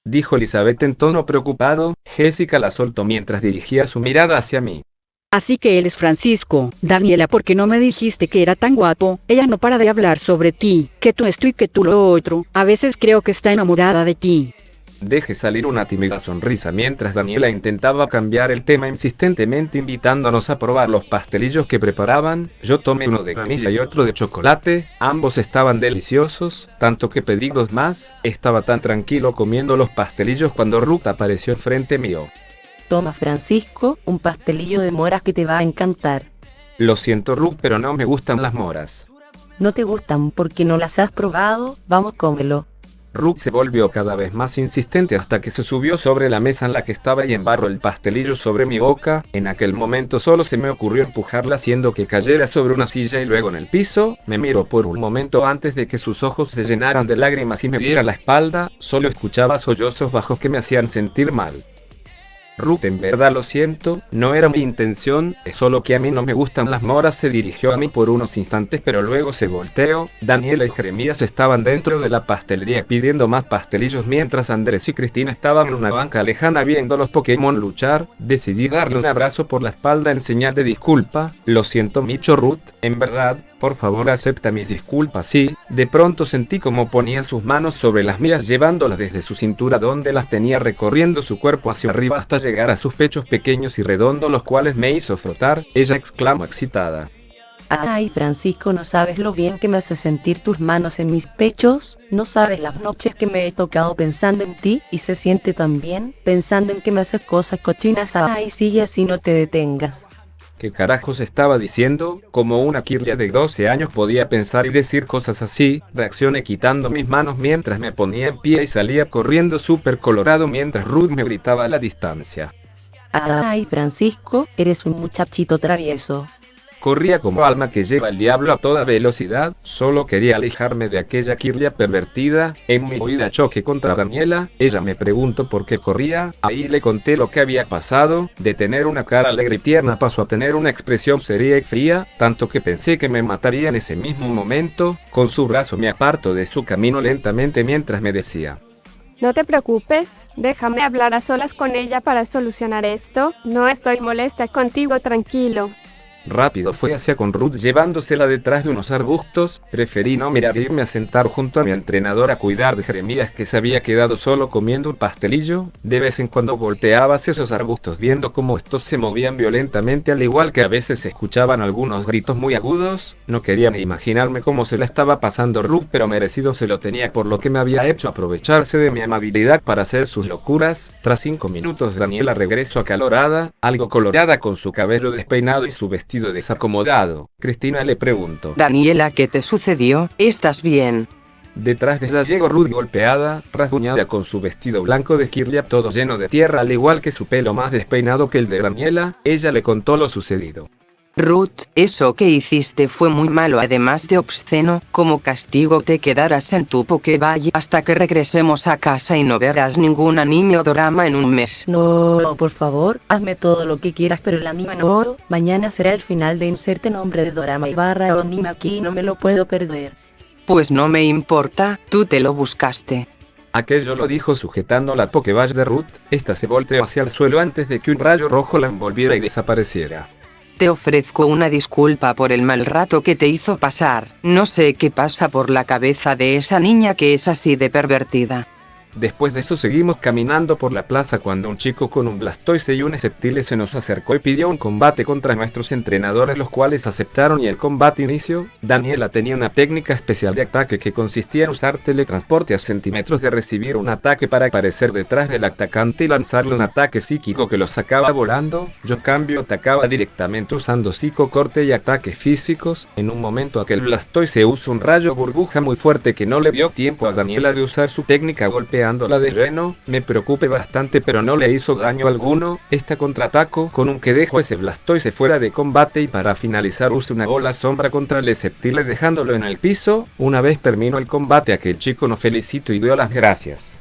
dijo Elizabeth en tono preocupado. Jessica la soltó mientras dirigía su mirada hacia mí. Así que él es Francisco. Daniela, ¿por qué no me dijiste que era tan guapo? Ella no para de hablar sobre ti, que tú esto y que tú lo otro. A veces creo que está enamorada de ti. Dejé salir una tímida sonrisa mientras Daniela intentaba cambiar el tema insistentemente invitándonos a probar los pastelillos que preparaban. Yo tomé uno de vainilla y otro de chocolate, ambos estaban deliciosos, tanto que pedí 2 más. Estaba tan tranquilo comiendo los pastelillos cuando Ruth apareció enfrente mío. Toma, Francisco, un pastelillo de moras que te va a encantar. Lo siento, Ruth, pero no me gustan las moras. ¿No te gustan porque no las has probado? Vamos, cómelo. Ruth se volvió cada vez más insistente hasta que se subió sobre la mesa en la que estaba y embarró el pastelillo sobre mi boca. En aquel momento solo se me ocurrió empujarla haciendo que cayera sobre una silla y luego en el piso. Me miró por un momento antes de que sus ojos se llenaran de lágrimas y me diera la espalda. Solo escuchaba sollozos bajos que me hacían sentir mal. Ruth, en verdad lo siento, no era mi intención, es solo que a mí no me gustan las moras. Se dirigió a mí por unos instantes pero luego se volteó. Daniela y Jeremías estaban dentro de la pastelería pidiendo más pastelillos mientras Andrés y Cristina estaban en una banca lejana viendo los Pokémon luchar. Decidí darle un abrazo por la espalda en señal de disculpa. Lo siento mucho, Ruth, en verdad, por favor acepta mis disculpas. Sí, de pronto sentí como ponía sus manos sobre las mías llevándolas desde su cintura donde las tenía recorriendo su cuerpo hacia arriba hasta llegar a sus pechos pequeños y redondos, los cuales me hizo frotar. Ella exclamó excitada. Ay, Francisco, no sabes lo bien que me hace sentir tus manos en mis pechos, no sabes las noches que me he tocado pensando en ti, y se siente tan bien, pensando en que me haces cosas cochinas. Ay, sigue así, no te detengas. ¿Qué carajos estaba diciendo? Como una kirlia de 12 años podía pensar y decir cosas así. Reaccioné quitando mis manos mientras me ponía en pie y salía corriendo súper colorado mientras Ruth me gritaba a la distancia. Ay, Francisco, eres un muchachito travieso. Corría como alma que lleva el diablo a toda velocidad, solo quería alejarme de aquella kirlia pervertida. En mi huida choqué contra Daniela, ella me preguntó por qué corría, ahí le conté lo que había pasado. De tener una cara alegre y tierna pasó a tener una expresión seria y fría, tanto que pensé que me mataría en ese mismo momento. Con su brazo me aparto de su camino lentamente mientras me decía: No te preocupes, déjame hablar a solas con ella para solucionar esto, no estoy molesta contigo, tranquilo. Rápido fue hacia con Ruth llevándosela detrás de unos arbustos. Preferí no mirar e irme a sentar junto a mi entrenador a cuidar de Jeremías, que se había quedado solo comiendo un pastelillo. De vez en cuando volteaba hacia esos arbustos viendo cómo estos se movían violentamente, al igual que a veces se escuchaban algunos gritos muy agudos. No quería ni imaginarme cómo se la estaba pasando Ruth, pero merecido se lo tenía por lo que me había hecho aprovecharse de mi amabilidad para hacer sus locuras. Tras 5 minutos Daniela regresó acalorada, algo colorada, con su cabello despeinado y su vestido desacomodado. Cristina le preguntó: Daniela, ¿qué te sucedió? ¿Estás bien? Detrás de ella llegó Ruth golpeada, rasguñada, con su vestido blanco de kirlia todo lleno de tierra, al igual que su pelo más despeinado que el de Daniela. Ella le contó lo sucedido. Ruth, eso que hiciste fue muy malo, además de obsceno. Como castigo te quedarás en tu Pokéball hasta que regresemos a casa y no verás ningún anime o dorama en un mes. No, por favor, hazme todo lo que quieras, pero el anime no. Mañana será el final de Inserte nombre de dorama y barra o anime aquí y no me lo puedo perder. Pues no me importa, tú te lo buscaste. Aquello lo dijo sujetando la Pokéball de Ruth. Esta se volteó hacia el suelo antes de que un rayo rojo la envolviera y desapareciera. Te ofrezco una disculpa por el mal rato que te hizo pasar. No sé qué pasa por la cabeza de esa niña que es así de pervertida. Después de eso seguimos caminando por la plaza cuando un chico con un Blastoise y un Sceptile se nos acercó y pidió un combate contra nuestros entrenadores, los cuales aceptaron y el combate inició. Daniela tenía una técnica especial de ataque que consistía en usar teletransporte a centímetros de recibir un ataque para aparecer detrás del atacante y lanzarle un ataque psíquico que lo sacaba volando. Yo en cambio atacaba directamente usando psicocorte y ataques físicos. En un momento aquel Blastoise usó un rayo burbuja muy fuerte que no le dio tiempo a Daniela de usar su técnica golpeándola de lleno. Me preocupé bastante pero no le hizo daño alguno. Esta contraataco con un que dejo ese Blastoise fuera de combate y para finalizar usé una bola sombra contra el Sceptile dejándolo en el piso. Una vez terminó el combate aquel chico nos felicitó y dio las gracias.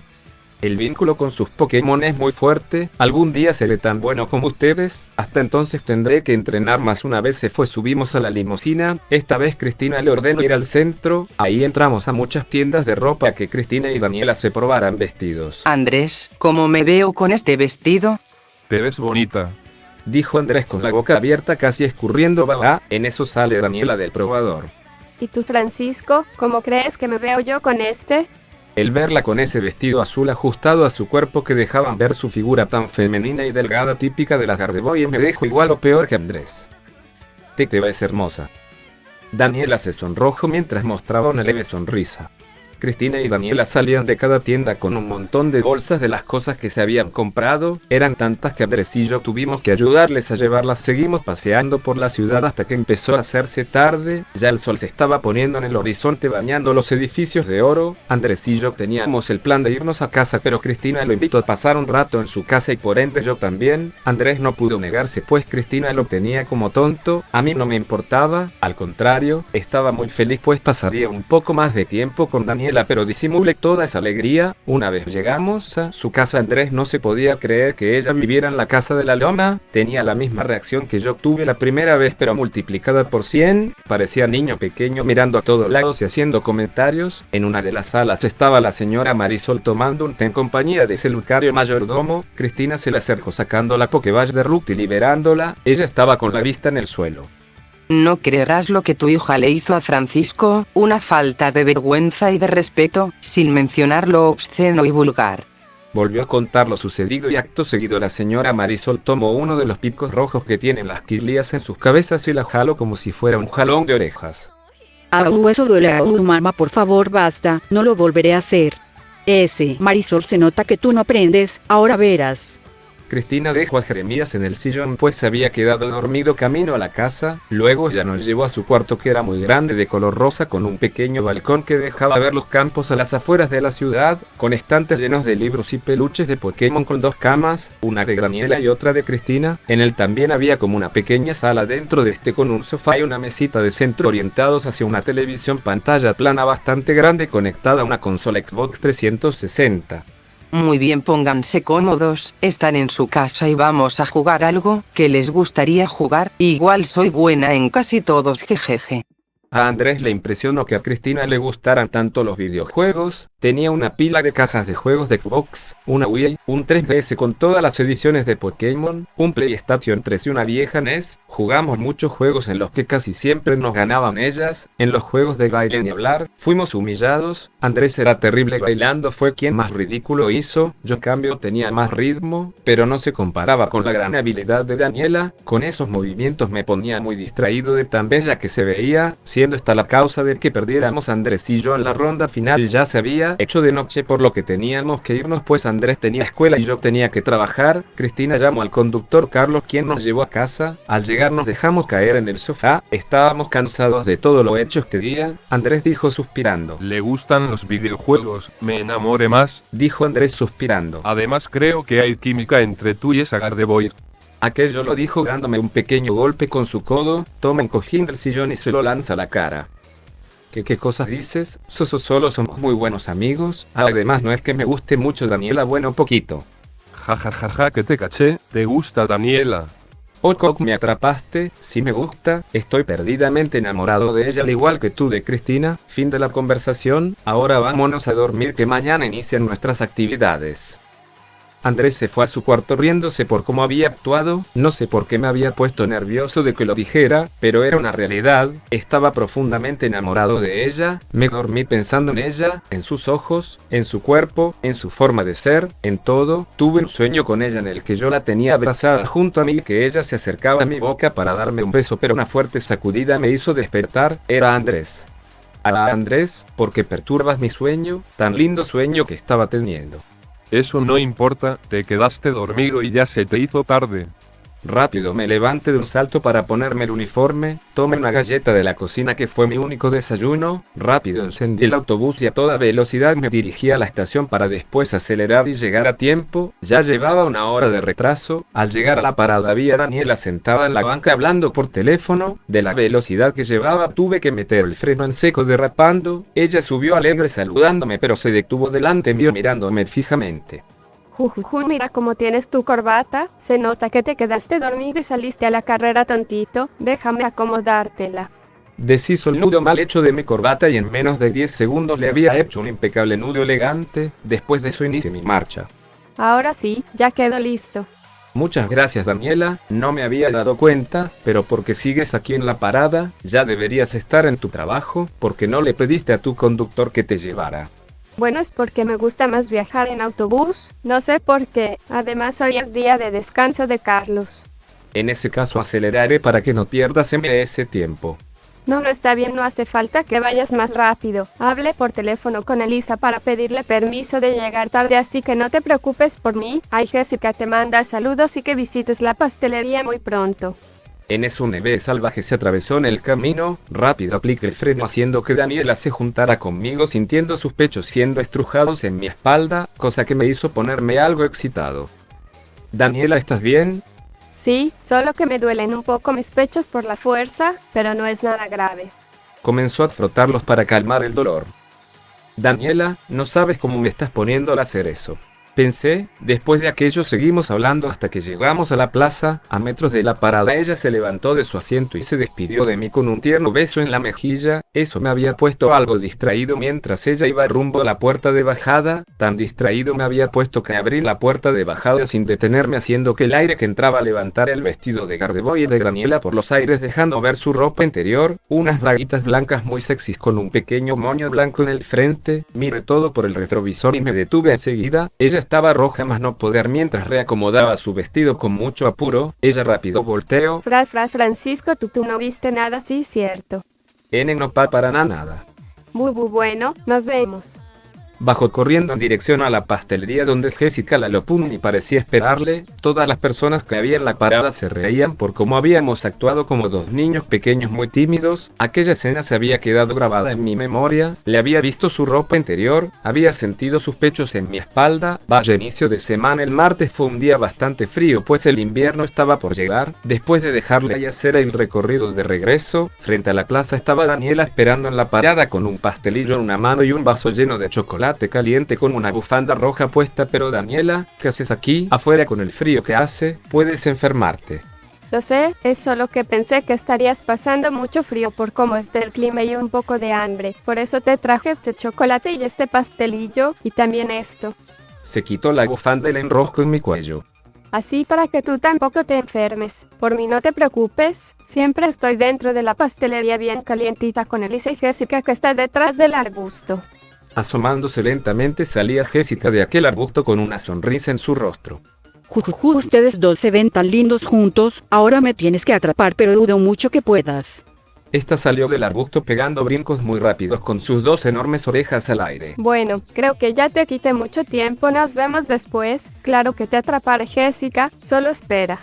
El vínculo con sus Pokémon es muy fuerte, algún día seré tan bueno como ustedes, hasta entonces tendré que entrenar más. Una vez se fue, subimos a la limusina, esta vez Cristina le ordenó ir al centro, ahí entramos a muchas tiendas de ropa que Cristina y Daniela se probaran vestidos. Andrés, ¿cómo me veo con este vestido? Te ves bonita. Dijo Andrés con la boca abierta casi escurriendo baba. En eso sale Daniela del probador. ¿Y tú, Francisco, cómo crees que me veo yo con este? El verla con ese vestido azul ajustado a su cuerpo que dejaban ver su figura tan femenina y delgada típica de las Gardevoir me dejó igual o peor que Andrés. Te ves hermosa. Daniela se sonrojó mientras mostraba una leve sonrisa. Cristina y Daniela salían de cada tienda con un montón de bolsas de las cosas que se habían comprado, eran tantas que Andrés y yo tuvimos que ayudarles a llevarlas. Seguimos paseando por la ciudad hasta que empezó a hacerse tarde, ya el sol se estaba poniendo en el horizonte bañando los edificios de oro. Andrés y yo teníamos el plan de irnos a casa pero Cristina lo invitó a pasar un rato en su casa y por ende yo también. Andrés no pudo negarse pues Cristina lo tenía como tonto, a mí no me importaba, al contrario, estaba muy feliz pues pasaría un poco más de tiempo con Daniela pero disimulé toda esa alegría. Una vez llegamos a su casa Andrés no se podía creer que ella viviera en la casa de la loma, tenía la misma reacción que yo tuve la primera vez pero multiplicada por 100, parecía niño pequeño mirando a todos lados y haciendo comentarios. En una de las salas estaba la señora Marisol tomando un té en compañía de ese Lucario mayordomo. Cristina se le acercó sacando la Pokéball de Ruth y liberándola, ella estaba con la vista en el suelo. No creerás lo que tu hija le hizo a Francisco, una falta de vergüenza y de respeto, sin mencionar lo obsceno y vulgar. Volvió a contar lo sucedido y acto seguido la señora Marisol tomó uno de los picos rojos que tienen las Kirlias en sus cabezas y la jaló como si fuera un jalón de orejas. Au, eso duele. Au, mamá, por favor, basta, no lo volveré a hacer. Marisol, se nota que tú no aprendes, ahora verás. Cristina dejó a Jeremías en el sillón pues se había quedado dormido camino a la casa, luego ella nos llevó a su cuarto que era muy grande de color rosa con un pequeño balcón que dejaba ver los campos a las afueras de la ciudad, con estantes llenos de libros y peluches de Pokémon con 2 camas, una de Daniela y otra de Cristina. En él también había como una pequeña sala dentro de este con un sofá y una mesita de centro orientados hacia una televisión pantalla plana bastante grande conectada a una consola Xbox 360. Muy bien, pónganse cómodos, están en su casa y vamos a jugar algo que les gustaría jugar, igual soy buena en casi todos, jejeje. A Andrés le impresionó que a Cristina le gustaran tanto los videojuegos, tenía una pila de cajas de juegos de Xbox, una Wii, un 3DS con todas las ediciones de Pokémon, un PlayStation 3 y una vieja NES, jugamos muchos juegos en los que casi siempre nos ganaban ellas, en los juegos de baile ni hablar, fuimos humillados, Andrés era terrible bailando, fue quien más ridículo hizo, yo en cambio tenía más ritmo, pero no se comparaba con la gran habilidad de Daniela, con esos movimientos me ponía muy distraído de tan bella que se veía, siendo esta la causa de que perdiéramos Andrés y yo en la ronda final. Ya se había hecho de noche por lo que teníamos que irnos pues Andrés tenía escuela y yo tenía que trabajar. Cristina llamó al conductor Carlos quien nos llevó a casa, al llegar nos dejamos caer en el sofá, estábamos cansados de todo lo hecho este día. Andrés dijo suspirando. Le gustan los videojuegos, me enamoré más, dijo Andrés suspirando. Además creo que hay química entre tú y esa Gardevoir. Aquello lo dijo dándome un pequeño golpe con su codo, toma un cojín del sillón y se lo lanza a la cara. ¿Qué cosas dices? Solo somos muy buenos amigos, además no es que me guste mucho Daniela, bueno poquito. Ja, que te caché, ¿te gusta Daniela? Ok, me atrapaste, sí me gusta, estoy perdidamente enamorado de ella al igual que tú de Cristina, fin de la conversación, ahora vámonos a dormir que mañana inician nuestras actividades. Andrés se fue a su cuarto riéndose por cómo había actuado, no sé por qué me había puesto nervioso de que lo dijera, pero era una realidad, estaba profundamente enamorado de ella, me dormí pensando en ella, en sus ojos, en su cuerpo, en su forma de ser, en todo, tuve un sueño con ella en el que yo la tenía abrazada junto a mí y que ella se acercaba a mi boca para darme un beso, pero una fuerte sacudida me hizo despertar, era Andrés. Andrés, ¿por qué perturbas mi sueño, tan lindo sueño que estaba teniendo? Eso no importa, te quedaste dormido y ya se te hizo tarde. Rápido me levanté de un salto para ponerme el uniforme, tomé una galleta de la cocina que fue mi único desayuno, rápido encendí el autobús y a toda velocidad me dirigí a la estación para después acelerar y llegar a tiempo, ya llevaba una hora de retraso, al llegar a la parada vi a Daniela sentada en la banca hablando por teléfono, de la velocidad que llevaba tuve que meter el freno en seco derrapando, ella subió alegre saludándome pero se detuvo delante mío mirándome fijamente. Mira cómo tienes tu corbata, se nota que te quedaste dormido y saliste a la carrera tontito, déjame acomodártela. Deshizo el nudo mal hecho de mi corbata y en menos de 10 segundos le había hecho un impecable nudo elegante, después de eso inicié mi marcha. Ahora sí, ya quedó listo. Muchas gracias Daniela, no me había dado cuenta, pero porque sigues aquí en la parada, ya deberías estar en tu trabajo, porque no le pediste a tu conductor que te llevara. Bueno, es porque me gusta más viajar en autobús, no sé por qué, además hoy es día de descanso de Carlos. En ese caso aceleraré para que no pierdas ese tiempo. No, está bien, no hace falta que vayas más rápido. Hablé por teléfono con Elisa para pedirle permiso de llegar tarde, así que no te preocupes por mí. Ay, Jessica te manda saludos y que visites la pastelería muy pronto. En eso un ave salvaje se atravesó en el camino, rápido apliqué el freno haciendo que Daniela se juntara conmigo sintiendo sus pechos siendo estrujados en mi espalda, cosa que me hizo ponerme algo excitado. Daniela, ¿estás bien? Sí, solo que me duelen un poco mis pechos por la fuerza, pero no es nada grave. Comenzó a frotarlos para calmar el dolor. Daniela, no sabes cómo me estás poniendo al hacer eso. Pensé, después de aquello seguimos hablando hasta que llegamos a la plaza, a metros de la parada ella se levantó de su asiento y se despidió de mí con un tierno beso en la mejilla, eso me había puesto algo distraído mientras ella iba rumbo a la puerta de bajada, tan distraído me había puesto que abrí la puerta de bajada sin detenerme haciendo que el aire que entraba levantara el vestido de Gardeboy de Daniela por los aires dejando ver su ropa interior, unas braguitas blancas muy sexys con un pequeño moño blanco en el frente, miré todo por el retrovisor y me detuve enseguida, ella estaba roja más no poder mientras reacomodaba su vestido con mucho apuro, ella rápido volteó. Francisco, tú no viste nada, sí, cierto. No para nada. Muy bueno, nos vemos. Bajó corriendo en dirección a la pastelería donde Jessica Lalopun y parecía esperarle, todas las personas que había en la parada se reían por cómo habíamos actuado como dos niños pequeños muy tímidos, aquella escena se había quedado grabada en mi memoria, le había visto su ropa interior, había sentido sus pechos en mi espalda, vaya inicio de semana el martes fue un día bastante frío pues el invierno estaba por llegar, después de dejarle y hacer el recorrido de regreso, frente a la plaza estaba Daniela esperando en la parada con un pastelillo en una mano y un vaso lleno de chocolate caliente con una bufanda roja puesta. Pero Daniela, ¿qué haces aquí? Afuera con el frío que hace, puedes enfermarte. Lo sé, es solo que pensé que estarías pasando mucho frío por cómo está el clima y un poco de hambre. Por eso te traje este chocolate y este pastelillo, y también esto. Se quitó la bufanda y la enroscó en mi cuello. Así para que tú tampoco te enfermes. Por mí no te preocupes, siempre estoy dentro de la pastelería bien calientita con Elisa y Jessica que está detrás del arbusto. Asomándose lentamente salía Jessica de aquel arbusto con una sonrisa en su rostro. Ustedes dos se ven tan lindos juntos, ahora me tienes que atrapar pero dudo mucho que puedas. Esta salió del arbusto pegando brincos muy rápidos con sus dos enormes orejas al aire. Bueno, creo que ya te quité mucho tiempo, nos vemos después, claro que te atraparé Jessica, solo espera.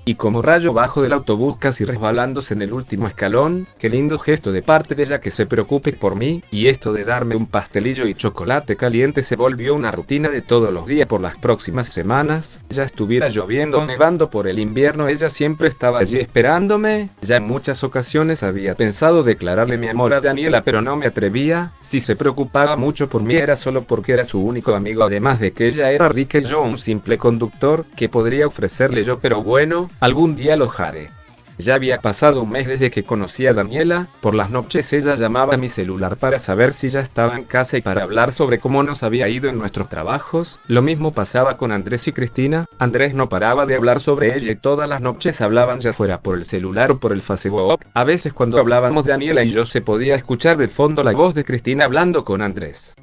Y como rayo bajo del autobús casi resbalándose en el último escalón, qué lindo gesto de parte de ella que se preocupe por mí, y esto de darme un pastelillo y chocolate caliente se volvió una rutina de todos los días por las próximas semanas, ya estuviera lloviendo o nevando por el invierno ella siempre estaba allí esperándome, ya en muchas ocasiones había pensado declararle mi amor a Daniela pero no me atrevía, si se preocupaba mucho por mí era solo porque era su único amigo además de que ella era rica y yo un simple conductor, que podría ofrecerle yo pero bueno, algún día lo haré. Ya había pasado un mes desde que conocí a Daniela. Por las noches ella llamaba a mi celular para saber si ya estaba en casa y para hablar sobre cómo nos había ido en nuestros trabajos. Lo mismo pasaba con Andrés y Cristina. Andrés no paraba de hablar sobre ella y todas las noches hablaban, ya fuera por el celular o por el Facebook. A veces cuando hablábamos de Daniela y yo se podía escuchar de fondo la voz de Cristina hablando con Andrés.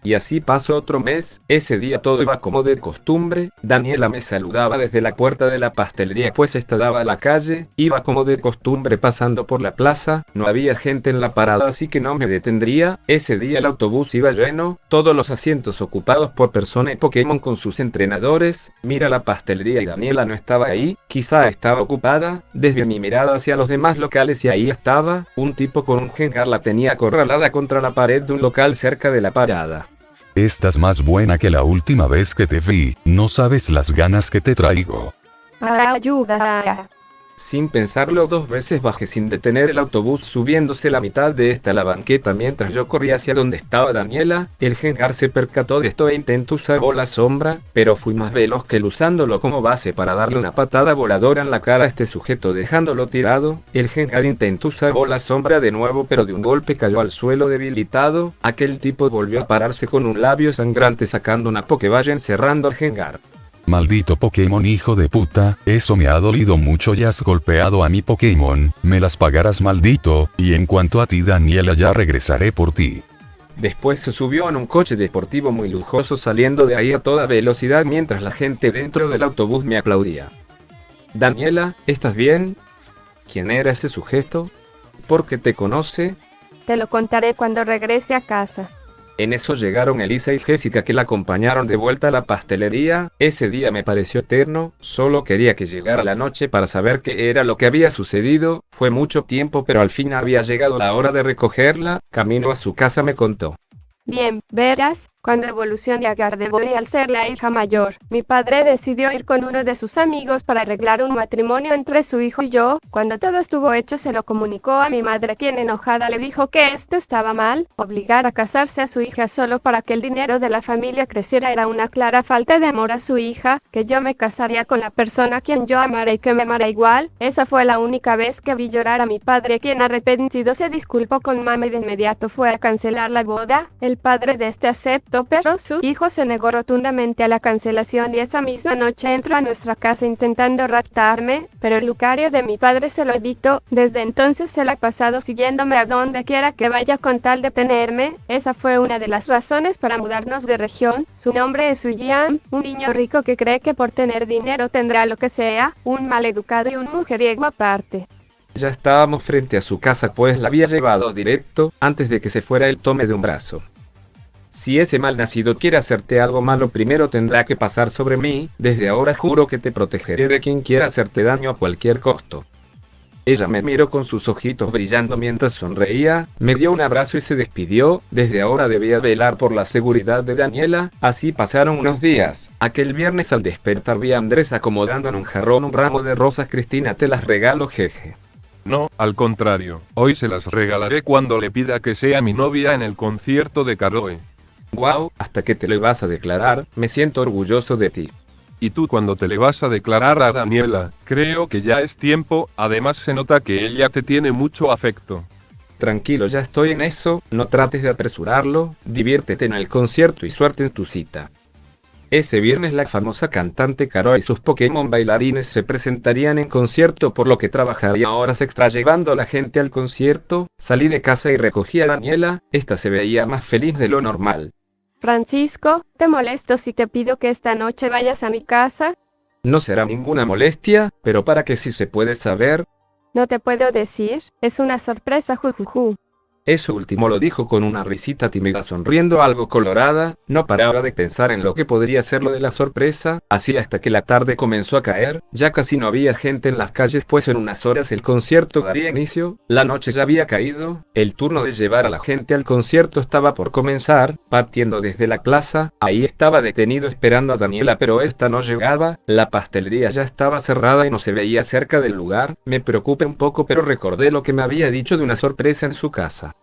Y así pasó otro mes. Ese día todo iba como de costumbre. Daniela me saludaba desde la puerta de la pastelería, pues esta daba a la calle. Iba como de costumbre pasando por la plaza. No había gente en la parada, así que no me detendría. Ese día el autobús iba lleno, todos los asientos ocupados por personas de Pokémon con sus entrenadores. Mira la pastelería y Daniela no estaba ahí. Quizá estaba ocupada. Desde mi mirada hacia los demás locales y ahí estaba. Un tipo con un Gengar la tenía acorralada contra la pared de un local cerca de la parada. Estás más buena que la última vez que te vi, no sabes las ganas que te traigo. Ayuda. Sin pensarlo dos veces bajé sin detener el autobús, subiéndose la mitad de esta a la banqueta mientras yo corría hacia donde estaba Daniela. El Gengar se percató de esto e intentó usar bola sombra, pero fui más veloz que él usándolo como base para darle una patada voladora en la cara a este sujeto dejándolo tirado. El Gengar intentó usar bola sombra de nuevo, pero de un golpe cayó al suelo debilitado. Aquel tipo volvió a pararse con un labio sangrante sacando una Pokéball encerrando al Gengar. Maldito Pokémon hijo de puta, eso me ha dolido mucho y has golpeado a mi Pokémon, me las pagarás maldito, y en cuanto a ti Daniela ya regresaré por ti. Después se subió en un coche deportivo muy lujoso saliendo de ahí a toda velocidad mientras la gente dentro del autobús me aplaudía. Daniela, ¿estás bien? ¿Quién era ese sujeto? ¿Por qué te conoce? Te lo contaré cuando regrese a casa. En eso llegaron Elisa y Jessica que la acompañaron de vuelta a la pastelería. Ese día me pareció eterno, solo quería que llegara la noche para saber qué era lo que había sucedido. Fue mucho tiempo pero al fin había llegado la hora de recogerla. Camino a su casa me contó. Bien, verás, cuando evolucioné a Gardevoir al ser la hija mayor, mi padre decidió ir con uno de sus amigos para arreglar un matrimonio entre su hijo y yo. Cuando todo estuvo hecho se lo comunicó a mi madre, quien enojada le dijo que esto estaba mal. Obligar a casarse a su hija solo para que el dinero de la familia creciera era una clara falta de amor a su hija, que yo me casaría con la persona a quien yo amara y que me amara igual. Esa fue la única vez que vi llorar a mi padre, quien arrepentido se disculpó con mamá y de inmediato fue a cancelar la boda. El padre de este aceptó, pero su hijo se negó rotundamente a la cancelación y esa misma noche entró a nuestra casa intentando raptarme, pero el Lucario de mi padre se lo evitó. Desde entonces se la ha pasado siguiéndome a donde quiera que vaya con tal de tenerme. Esa fue una de las razones para mudarnos de región. Su nombre es William, un niño rico que cree que por tener dinero tendrá lo que sea, un maleducado y un mujeriego aparte. Ya estábamos frente a su casa pues la había llevado directo. Antes de que se fuera él tome de un brazo. Si ese malnacido quiere hacerte algo malo primero tendrá que pasar sobre mí. Desde ahora juro que te protegeré de quien quiera hacerte daño a cualquier costo. Ella me miró con sus ojitos brillando mientras sonreía, me dio un abrazo y se despidió. Desde ahora debía velar por la seguridad de Daniela. Así pasaron unos días. Aquel viernes al despertar vi a Andrés acomodando en un jarrón un ramo de rosas. Cristina, te las regalo, jeje. No, al contrario, hoy se las regalaré cuando le pida que sea mi novia en el concierto de Caroe. Wow, hasta que te lo vas a declarar, me siento orgulloso de ti. ¿Y tú cuando te le vas a declarar a Daniela? Creo que ya es tiempo, además se nota que ella te tiene mucho afecto. Tranquilo, ya estoy en eso, no trates de apresurarlo, diviértete en el concierto y suerte en tu cita. Ese viernes la famosa cantante Caroe y sus Pokémon bailarines se presentarían en concierto, por lo que trabajaría horas extra llevando a la gente al concierto. Salí de casa y recogí a Daniela, esta se veía más feliz de lo normal. Francisco, ¿te molesto si te pido que esta noche vayas a mi casa? No será ninguna molestia, pero para que si se puede saber. No te puedo decir, es una sorpresa, jujuju. Eso último lo dijo con una risita tímida sonriendo algo colorada. No paraba de pensar en lo que podría ser lo de la sorpresa, así hasta que la tarde comenzó a caer. Ya casi no había gente en las calles pues en unas horas el concierto daría inicio. La noche ya había caído, el turno de llevar a la gente al concierto estaba por comenzar. Partiendo desde la plaza, ahí estaba detenido esperando a Daniela, pero esta no llegaba. La pastelería ya estaba cerrada y no se veía cerca del lugar. Me preocupé un poco pero recordé lo que me había dicho de una sorpresa en su casa.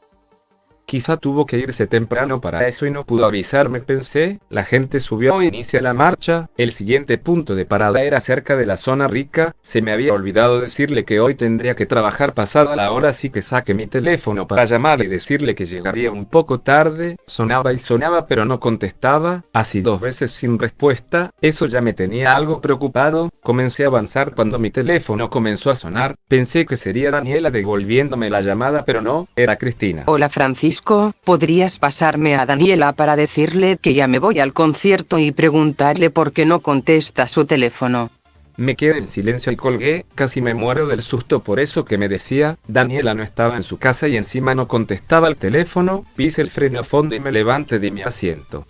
Quizá tuvo que irse temprano para eso y no pudo avisarme, pensé. La gente subió e inicia la marcha. El siguiente punto de parada era cerca de la zona rica. Se me había olvidado decirle que hoy tendría que trabajar pasada la hora, así que saqué mi teléfono para llamarle y decirle que llegaría un poco tarde. Sonaba y sonaba pero no contestaba, así 2 veces sin respuesta. Eso ya me tenía algo preocupado. Comencé a avanzar cuando mi teléfono comenzó a sonar. Pensé que sería Daniela devolviéndome la llamada, pero no, era Cristina. Hola Francisco, ¿podrías pasarme a Daniela para decirle que ya me voy al concierto y preguntarle por qué no contesta su teléfono? Me quedé en silencio y colgué, casi me muero del susto por eso que me decía. Daniela no estaba en su casa y encima no contestaba el teléfono. Pise el freno a fondo y me levanté de mi asiento.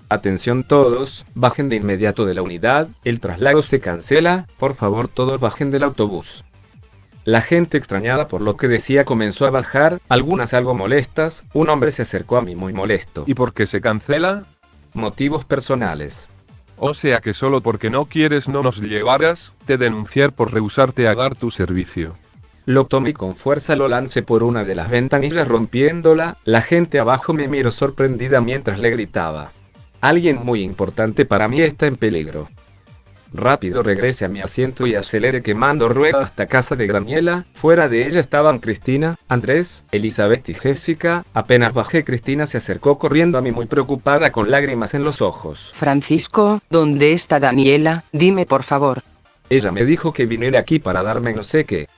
Atención todos, bajen de inmediato de la unidad, el traslado se cancela, por favor todos bajen del autobús. La gente, extrañada por lo que decía, comenzó a bajar, algunas algo molestas. Un hombre se acercó a mí muy molesto. ¿Y por qué se cancela? Motivos personales. O sea que solo porque no quieres no nos llevarás, te denunciar por rehusarte a dar tu servicio. Lo tomé con fuerza, lo lancé por una de las ventanillas rompiéndola. La gente abajo me miró sorprendida mientras le gritaba. Alguien muy importante para mí está en peligro. Rápido regresé a mi asiento y aceleré quemando rueda hasta casa de Daniela. Fuera de ella estaban Cristina, Andrés, Elizabeth y Jessica. Apenas bajé, Cristina se acercó corriendo a mí muy preocupada con lágrimas en los ojos. Francisco, ¿dónde está Daniela? Dime por favor. Ella me dijo que viniera aquí para darme no sé qué.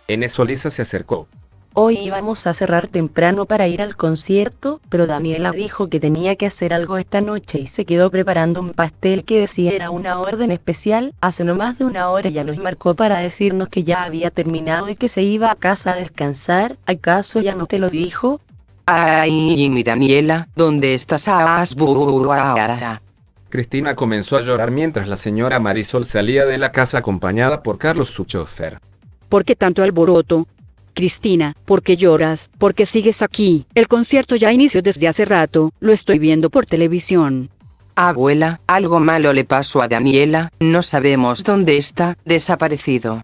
En eso Lisa se acercó. Hoy íbamos a cerrar temprano para ir al concierto, pero Daniela dijo que tenía que hacer algo esta noche y se quedó preparando un pastel que decía era una orden especial. Hace no más de una hora ya nos marcó para decirnos que ya había terminado y que se iba a casa a descansar. ¿Acaso ya no te lo dijo? Ay, mi Daniela, ¿dónde estás? Cristina comenzó a llorar mientras la señora Marisol salía de la casa acompañada por Carlos, su chofer. ¿Por qué tanto alboroto? Cristina, ¿por qué lloras? ¿Por qué sigues aquí? El concierto ya inició desde hace rato, lo estoy viendo por televisión. Abuela, algo malo le pasó a Daniela, no sabemos dónde está, desaparecido.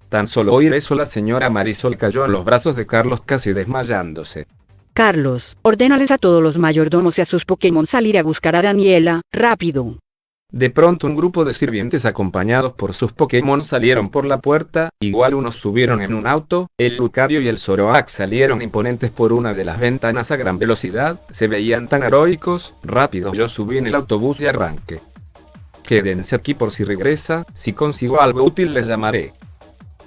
Tan solo oír eso, la señora Marisol cayó en los brazos de Carlos casi desmayándose. Carlos, ordénales a todos los mayordomos y a sus Pokémon salir a buscar a Daniela, rápido. De pronto un grupo de sirvientes acompañados por sus Pokémon salieron por la puerta, igual unos subieron en un auto, el Lucario y el Zoroark salieron imponentes por una de las ventanas a gran velocidad, se veían tan heroicos. Rápido yo subí en el autobús y arranqué. Quédense aquí por si regresa, si consigo algo útil les llamaré.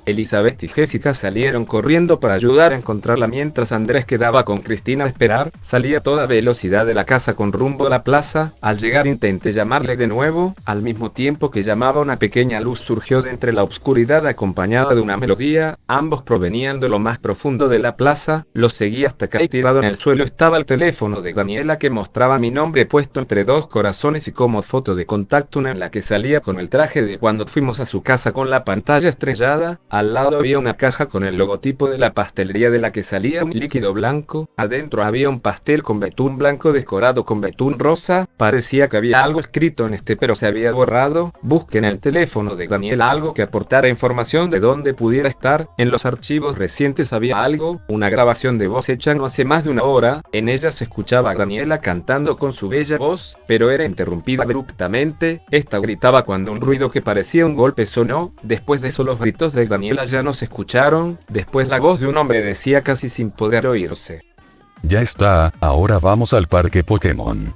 Elizabeth y Jessica salieron corriendo para ayudar a encontrarla mientras Andrés quedaba con Cristina a esperar. Salí a toda velocidad de la casa con rumbo a la plaza. Al llegar intenté llamarle de nuevo, al mismo tiempo que llamaba una pequeña luz surgió de entre la oscuridad acompañada de una melodía. Ambos provenían de lo más profundo de la plaza. Los seguí hasta que tirado en el suelo estaba el teléfono de Daniela que mostraba mi nombre puesto entre 2 corazones y como foto de contacto una en la que salía con el traje de cuando fuimos a su casa con la pantalla estrellada. Al lado había una caja con el logotipo de la pastelería de la que salía un líquido blanco. Adentro había un pastel con betún blanco decorado con betún rosa. Parecía que había algo escrito en este pero se había borrado. Busqué en el teléfono de Daniela algo que aportara información de dónde pudiera estar. En los archivos recientes había algo, una grabación de voz hecha no hace más de una hora. En ella se escuchaba a Daniela cantando con su bella voz, pero era interrumpida abruptamente. Esta gritaba cuando un ruido que parecía un golpe sonó. Después de eso los gritos de Daniela ya no se escucharon. Después la voz de un hombre decía casi sin poder oírse: Ya está, ahora vamos al parque Pokémon.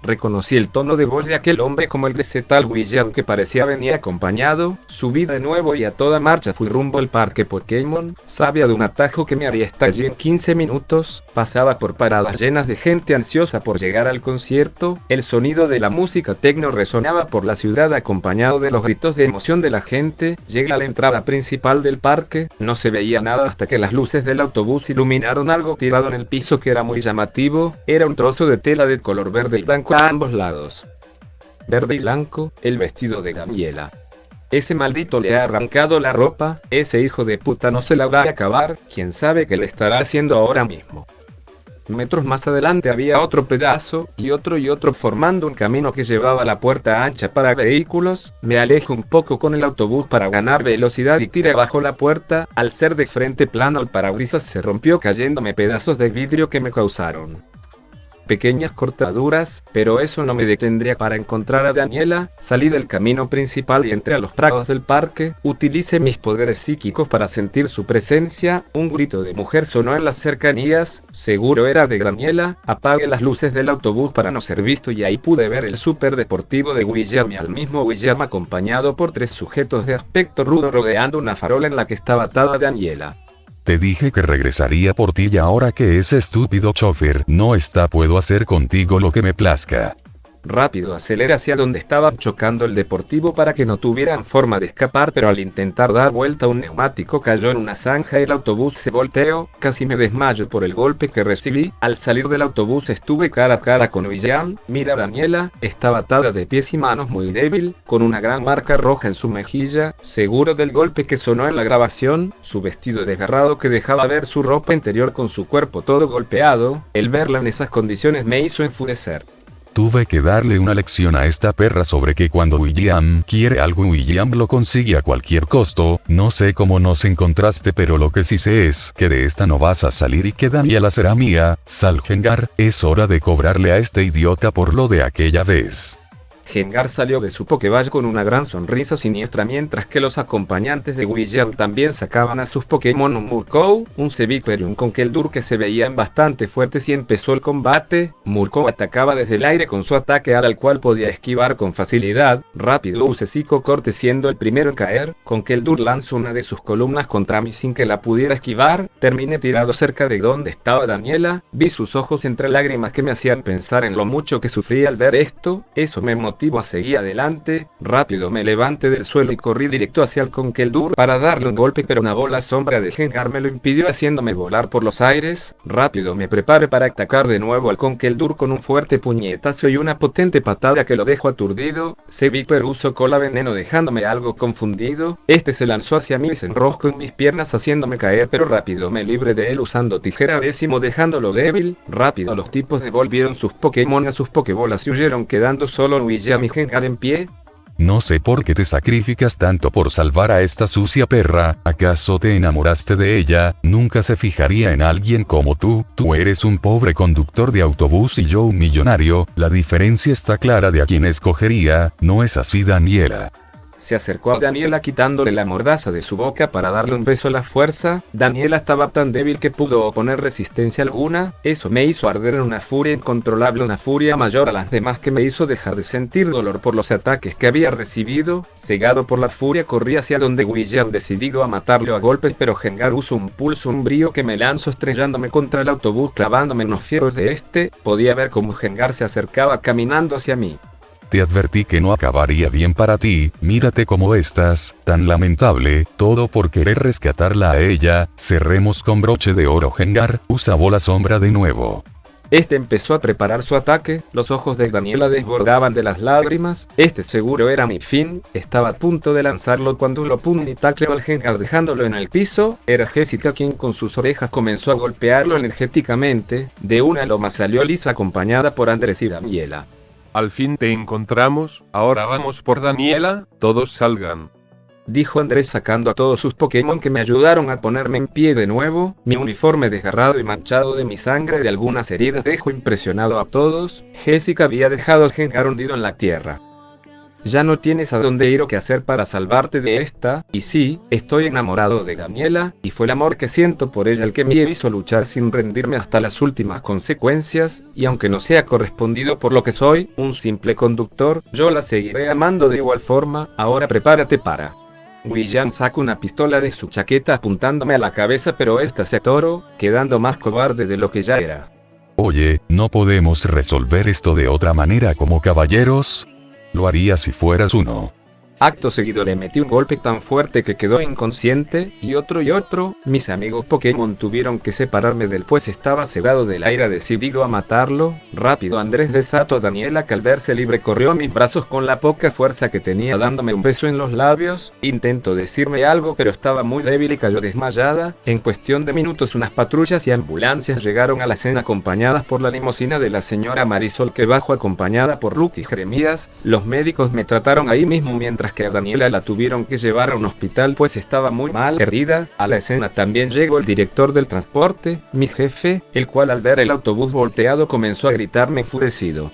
Reconocí el tono de voz de aquel hombre como el de Zetal Willy, aunque parecía venir acompañado. Subí de nuevo y a toda marcha fui rumbo al parque Pokémon. Sabía de un atajo que me haría estar allí en 15 minutos. Pasaba por paradas llenas de gente ansiosa por llegar al concierto. El sonido de la música techno resonaba por la ciudad acompañado de los gritos de emoción de la gente. Llegué a la entrada principal del parque. No se veía nada hasta que las luces del autobús iluminaron algo tirado en el piso que era muy llamativo. Era un trozo de tela de color verde y blanco a ambos lados. Verde y blanco, el vestido de Daniela. Ese maldito le ha arrancado la ropa, ese hijo de puta no se la va a acabar, quién sabe qué le estará haciendo ahora mismo. Metros más adelante había otro pedazo, y otro formando un camino que llevaba a la puerta ancha para vehículos. Me alejo un poco con el autobús para ganar velocidad y tiré abajo la puerta. Al ser de frente plano, el parabrisas se rompió cayéndome pedazos de vidrio que me causaron pequeñas cortaduras, pero eso no me detendría para encontrar a Daniela. Salí del camino principal y entré a los prados del parque. Utilicé mis poderes psíquicos para sentir su presencia. Un grito de mujer sonó en las cercanías, seguro era de Daniela. Apagué las luces del autobús para no ser visto y ahí pude ver el superdeportivo de William y al mismo William acompañado por 3 sujetos de aspecto rudo rodeando una farola en la que estaba atada Daniela. Te dije que regresaría por ti y ahora que ese estúpido chofer no está puedo hacer contigo lo que me plazca. Rápido aceleré hacia donde estaba chocando el deportivo para que no tuvieran forma de escapar, pero al intentar dar vuelta un neumático cayó en una zanja y el autobús se volteó. Casi me desmayo por el golpe que recibí. Al salir del autobús estuve cara a cara con William. Mira, Daniela estaba atada de pies y manos, muy débil, con una gran marca roja en su mejilla, seguro del golpe que sonó en la grabación. Su vestido desgarrado que dejaba ver su ropa interior con su cuerpo todo golpeado. El verla en esas condiciones me hizo enfurecer. Tuve que darle una lección a esta perra sobre que cuando William quiere algo, William lo consigue a cualquier costo. No sé cómo nos encontraste, pero lo que sí sé es que de esta no vas a salir y que Daniela será mía. Salgengar, es hora de cobrarle a este idiota por lo de aquella vez. Gengar salió de su Pokéball con una gran sonrisa siniestra mientras que los acompañantes de William también sacaban a sus Pokémon un Murkrow, un Seviper y un Conkeldurr que se veían bastante fuertes y empezó el combate. Murkrow atacaba desde el aire con su ataque al cual podía esquivar con facilidad. Rápido usé Psicocorte siendo el primero en caer. Conkeldurr lanzó una de sus columnas contra mí sin que la pudiera esquivar. Terminé tirado cerca de donde estaba Daniela. Vi sus ojos entre lágrimas que me hacían pensar en lo mucho que sufría al ver esto. Eso me motivó a seguir adelante. Rápido me levanté del suelo y corrí directo hacia el Conkeldurr para darle un golpe, pero una bola sombra de Gengar me lo impidió haciéndome volar por los aires. Rápido me preparé para atacar de nuevo al Conkeldurr con un fuerte puñetazo y una potente patada que lo dejó aturdido. Seviper usó cola veneno dejándome algo confundido. Este se lanzó hacia mí y se enroscó en mis piernas haciéndome caer, pero rápido me libré de él usando tijera décimo dejándolo débil. Rápido los tipos devolvieron sus Pokémon a sus Pokébolas y huyeron quedando solo William y Gengar en pie. No sé por qué te sacrificas tanto por salvar a esta sucia perra. ¿Acaso te enamoraste de ella? Nunca se fijaría en alguien como tú. Tú eres un pobre conductor de autobús y yo un millonario. La diferencia está clara de a quién escogería. ¿No es así, Daniela? Se acercó a Daniela quitándole la mordaza de su boca para darle un beso a la fuerza. Daniela estaba tan débil que pudo oponer resistencia alguna. Eso me hizo arder en una furia incontrolable, una furia mayor a las demás que me hizo dejar de sentir dolor por los ataques que había recibido. Cegado por la furia corrí hacia donde William, decidido a matarlo a golpes, pero Gengar usó un pulso umbrío que me lanzó estrellándome contra el autobús clavándome en los fierros de este. Podía ver cómo Gengar se acercaba caminando hacia mí. Te advertí que no acabaría bien para ti. Mírate cómo estás, tan lamentable, todo por querer rescatarla a ella. Cerremos con broche de oro. Gengar, usa bola sombra de nuevo. Este empezó a preparar su ataque, los ojos de Daniela desbordaban de las lágrimas. Este seguro era mi fin. Estaba a punto de lanzarlo cuando lo punitacleó al Gengar dejándolo en el piso. Era Jessica quien con sus orejas comenzó a golpearlo energéticamente. De una loma salió Lisa acompañada por Andrés y Daniela. Al fin te encontramos, ahora vamos por Daniela, todos salgan. Dijo Andrés sacando a todos sus Pokémon que me ayudaron a ponerme en pie de nuevo. Mi uniforme desgarrado y manchado de mi sangre de algunas heridas dejó impresionado a todos. Jessica había dejado al Gengar hundido en la tierra. Ya no tienes a dónde ir o qué hacer para salvarte de esta, y sí, estoy enamorado de Daniela, y fue el amor que siento por ella el que me hizo luchar sin rendirme hasta las últimas consecuencias, y aunque no sea correspondido por lo que soy, un simple conductor, yo la seguiré amando de igual forma. Ahora prepárate para... William sacó una pistola de su chaqueta apuntándome a la cabeza, pero esta se atoró, quedando más cobarde de lo que ya era. Oye, ¿no podemos resolver esto de otra manera como caballeros? Lo haría si fueras uno. Acto seguido le metí un golpe tan fuerte que quedó inconsciente, y otro. Mis amigos Pokémon tuvieron que separarme del pues estaba cegado del aire decidido a matarlo. Rápido Andrés desató a Daniela que al verse libre corrió a mis brazos con la poca fuerza que tenía dándome un beso en los labios. Intentó decirme algo pero estaba muy débil y cayó desmayada. En cuestión de minutos unas patrullas y ambulancias llegaron a la escena acompañadas por la limusina de la señora Marisol que bajó acompañada por Luke y Jeremías. Los médicos me trataron ahí mismo mientras que a Daniela la tuvieron que llevar a un hospital pues estaba muy mal herida. A la escena también llegó el director del transporte, mi jefe, el cual al ver el autobús volteado comenzó a gritarme enfurecido.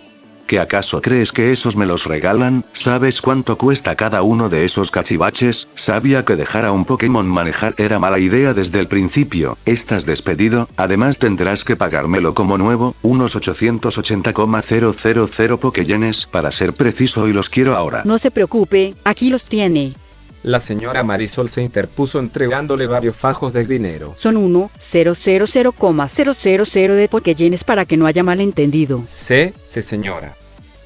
¿Qué acaso crees que esos me los regalan? ¿Sabes cuánto cuesta cada uno de esos cachivaches? Sabía que dejar a un Pokémon manejar era mala idea desde el principio. Estás despedido, además tendrás que pagármelo como nuevo, unos 880,000 Pokéyenes para ser preciso y los quiero ahora. No se preocupe, aquí los tiene. La señora Marisol se interpuso entregándole varios fajos de dinero. Son 1,000,000 de Pokéyenes para que no haya malentendido. Sí, señora.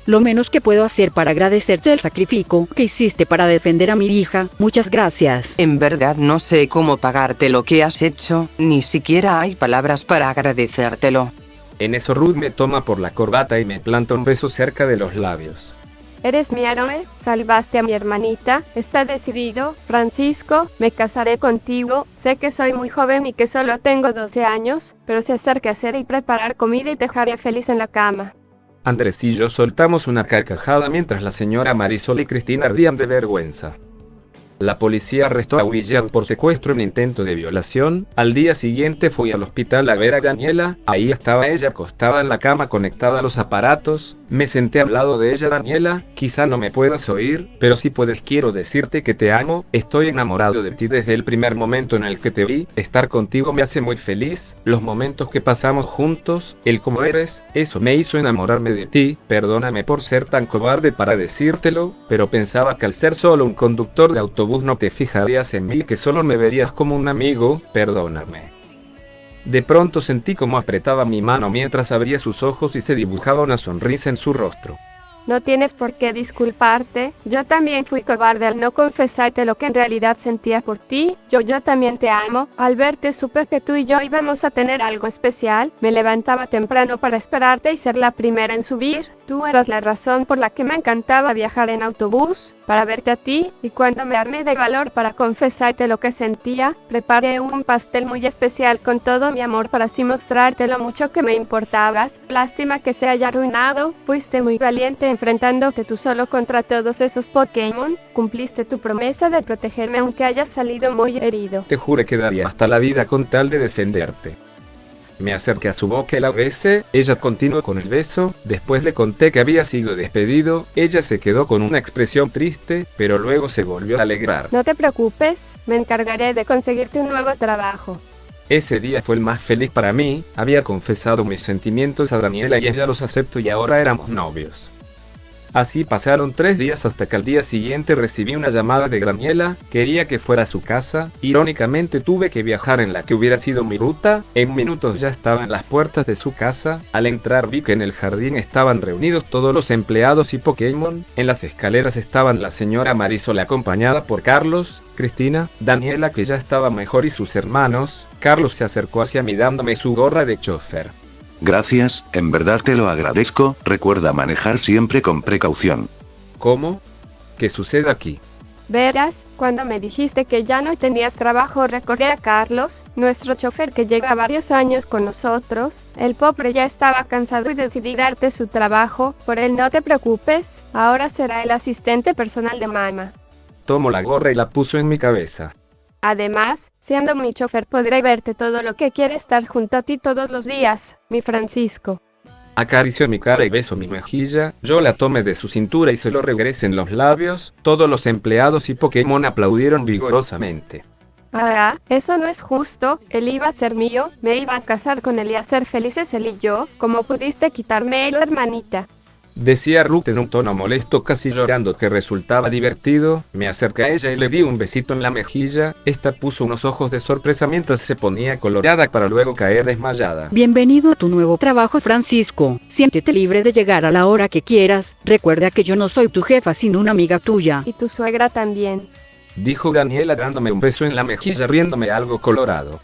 Lo menos que puedo hacer para agradecerte el sacrificio que hiciste para defender a mi hija, muchas gracias. En verdad no sé cómo pagarte lo que has hecho, ni siquiera hay palabras para agradecértelo. En eso Ruth me toma por la corbata y me planta un beso cerca de los labios. Eres mi héroe, salvaste a mi hermanita, está decidido, Francisco, me casaré contigo, sé que soy muy joven y que solo tengo 12 años, pero sé hacer que hacer y preparar comida y te dejaré feliz en la cama. Andrés y yo soltamos una carcajada mientras la señora Marisol y Cristina ardían de vergüenza. La policía arrestó a William por secuestro en intento de violación. Al día siguiente fui al hospital a ver a Daniela. Ahí estaba ella acostada en la cama conectada a los aparatos. Me senté al lado de ella. Daniela, quizá no me puedas oír, pero si puedes quiero decirte que te amo. Estoy enamorado de ti desde el primer momento en el que te vi. Estar contigo me hace muy feliz. Los momentos que pasamos juntos, el cómo eres, eso me hizo enamorarme de ti. Perdóname por ser tan cobarde para decírtelo, pero pensaba que al ser solo un conductor de autobús no te fijarías en mí, que solo me verías como un amigo, perdóname. De pronto sentí como apretaba mi mano mientras abría sus ojos y se dibujaba una sonrisa en su rostro. No tienes por qué disculparte, yo también fui cobarde al no confesarte lo que en realidad sentía por ti, yo también te amo, al verte supe que tú y yo íbamos a tener algo especial, me levantaba temprano para esperarte y ser la primera en subir, tú eras la razón por la que me encantaba viajar en autobús, para verte a ti, y cuando me armé de valor para confesarte lo que sentía, preparé un pastel muy especial con todo mi amor para así mostrarte lo mucho que me importabas, lástima que se haya arruinado, fuiste muy valiente enfrentándote tú solo contra todos esos Pokémon, cumpliste tu promesa de protegerme aunque hayas salido muy herido. Te juré que daría hasta la vida con tal de defenderte. Me acerqué a su boca y la besé, ella continuó con el beso, después le conté que había sido despedido, ella se quedó con una expresión triste, pero luego se volvió a alegrar. No te preocupes, me encargaré de conseguirte un nuevo trabajo. Ese día fue el más feliz para mí, había confesado mis sentimientos a Daniela y ella los aceptó y ahora éramos novios. Así pasaron 3 días hasta que al día siguiente recibí una llamada de Daniela, quería que fuera a su casa, irónicamente tuve que viajar en la que hubiera sido mi ruta, en minutos ya estaba en las puertas de su casa, al entrar vi que en el jardín estaban reunidos todos los empleados y Pokémon, en las escaleras estaban la señora Marisol acompañada por Carlos, Cristina, Daniela que ya estaba mejor y sus hermanos. Carlos se acercó hacia mí dándome su gorra de chofer. Gracias, en verdad te lo agradezco, recuerda manejar siempre con precaución. ¿Cómo? ¿Qué sucede aquí? Verás, cuando me dijiste que ya no tenías trabajo recordé a Carlos, nuestro chofer que lleva varios años con nosotros, el pobre ya estaba cansado y decidí darte su trabajo, por él no te preocupes, ahora será el asistente personal de mamá. Tomó la gorra y la puso en mi cabeza. Además, siendo mi chofer podré verte todo lo que quiere estar junto a ti todos los días, mi Francisco. Acarició mi cara y besó mi mejilla, yo la tomé de su cintura y se lo regresé en los labios, todos los empleados y Pokémon aplaudieron vigorosamente. Ah, eso no es justo, él iba a ser mío, me iba a casar con él y a ser felices él y yo, ¿cómo pudiste quitarme él, hermanita? Decía Ruth en un tono molesto, casi llorando, que resultaba divertido. Me acerqué a ella y le di un besito en la mejilla. Esta puso unos ojos de sorpresa mientras se ponía colorada para luego caer desmayada. Bienvenido a tu nuevo trabajo, Francisco. Siéntete libre de llegar a la hora que quieras. Recuerda que yo no soy tu jefa sino una amiga tuya. Y tu suegra también. Dijo Daniela dándome un beso en la mejilla, riéndome algo colorado.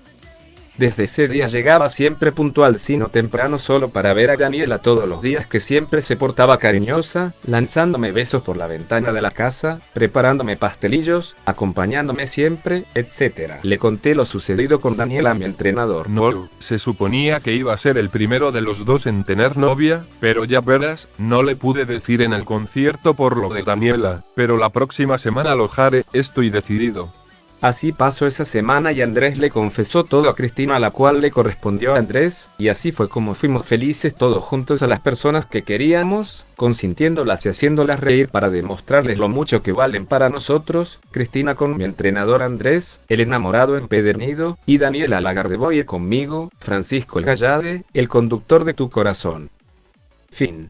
Desde ese día llegaba siempre puntual, sino temprano, solo para ver a Daniela todos los días, que siempre se portaba cariñosa, lanzándome besos por la ventana de la casa, preparándome pastelillos, acompañándome siempre, etc. Le conté lo sucedido con Daniela a mi entrenador. No, se suponía que iba a ser el primero de los dos en tener novia, pero ya verás, no le pude decir en el concierto por lo de Daniela, pero la próxima semana lo haré, estoy decidido. Así pasó esa semana y Andrés le confesó todo a Cristina, a la cual le correspondió a Andrés, y así fue como fuimos felices todos juntos a las personas que queríamos, consintiéndolas y haciéndolas reír para demostrarles lo mucho que valen para nosotros. Cristina con mi entrenador Andrés, el enamorado empedernido, y Daniela Lagarde conmigo, Francisco el Gallade, el conductor de tu corazón. Fin.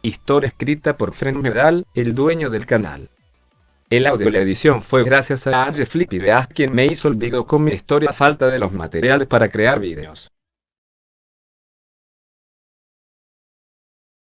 Historia escrita por Fren Medal, el dueño del canal. El audio y la edición fue gracias a Aje Flippy Beas, quien me hizo el video con mi historia a falta de los materiales para crear videos.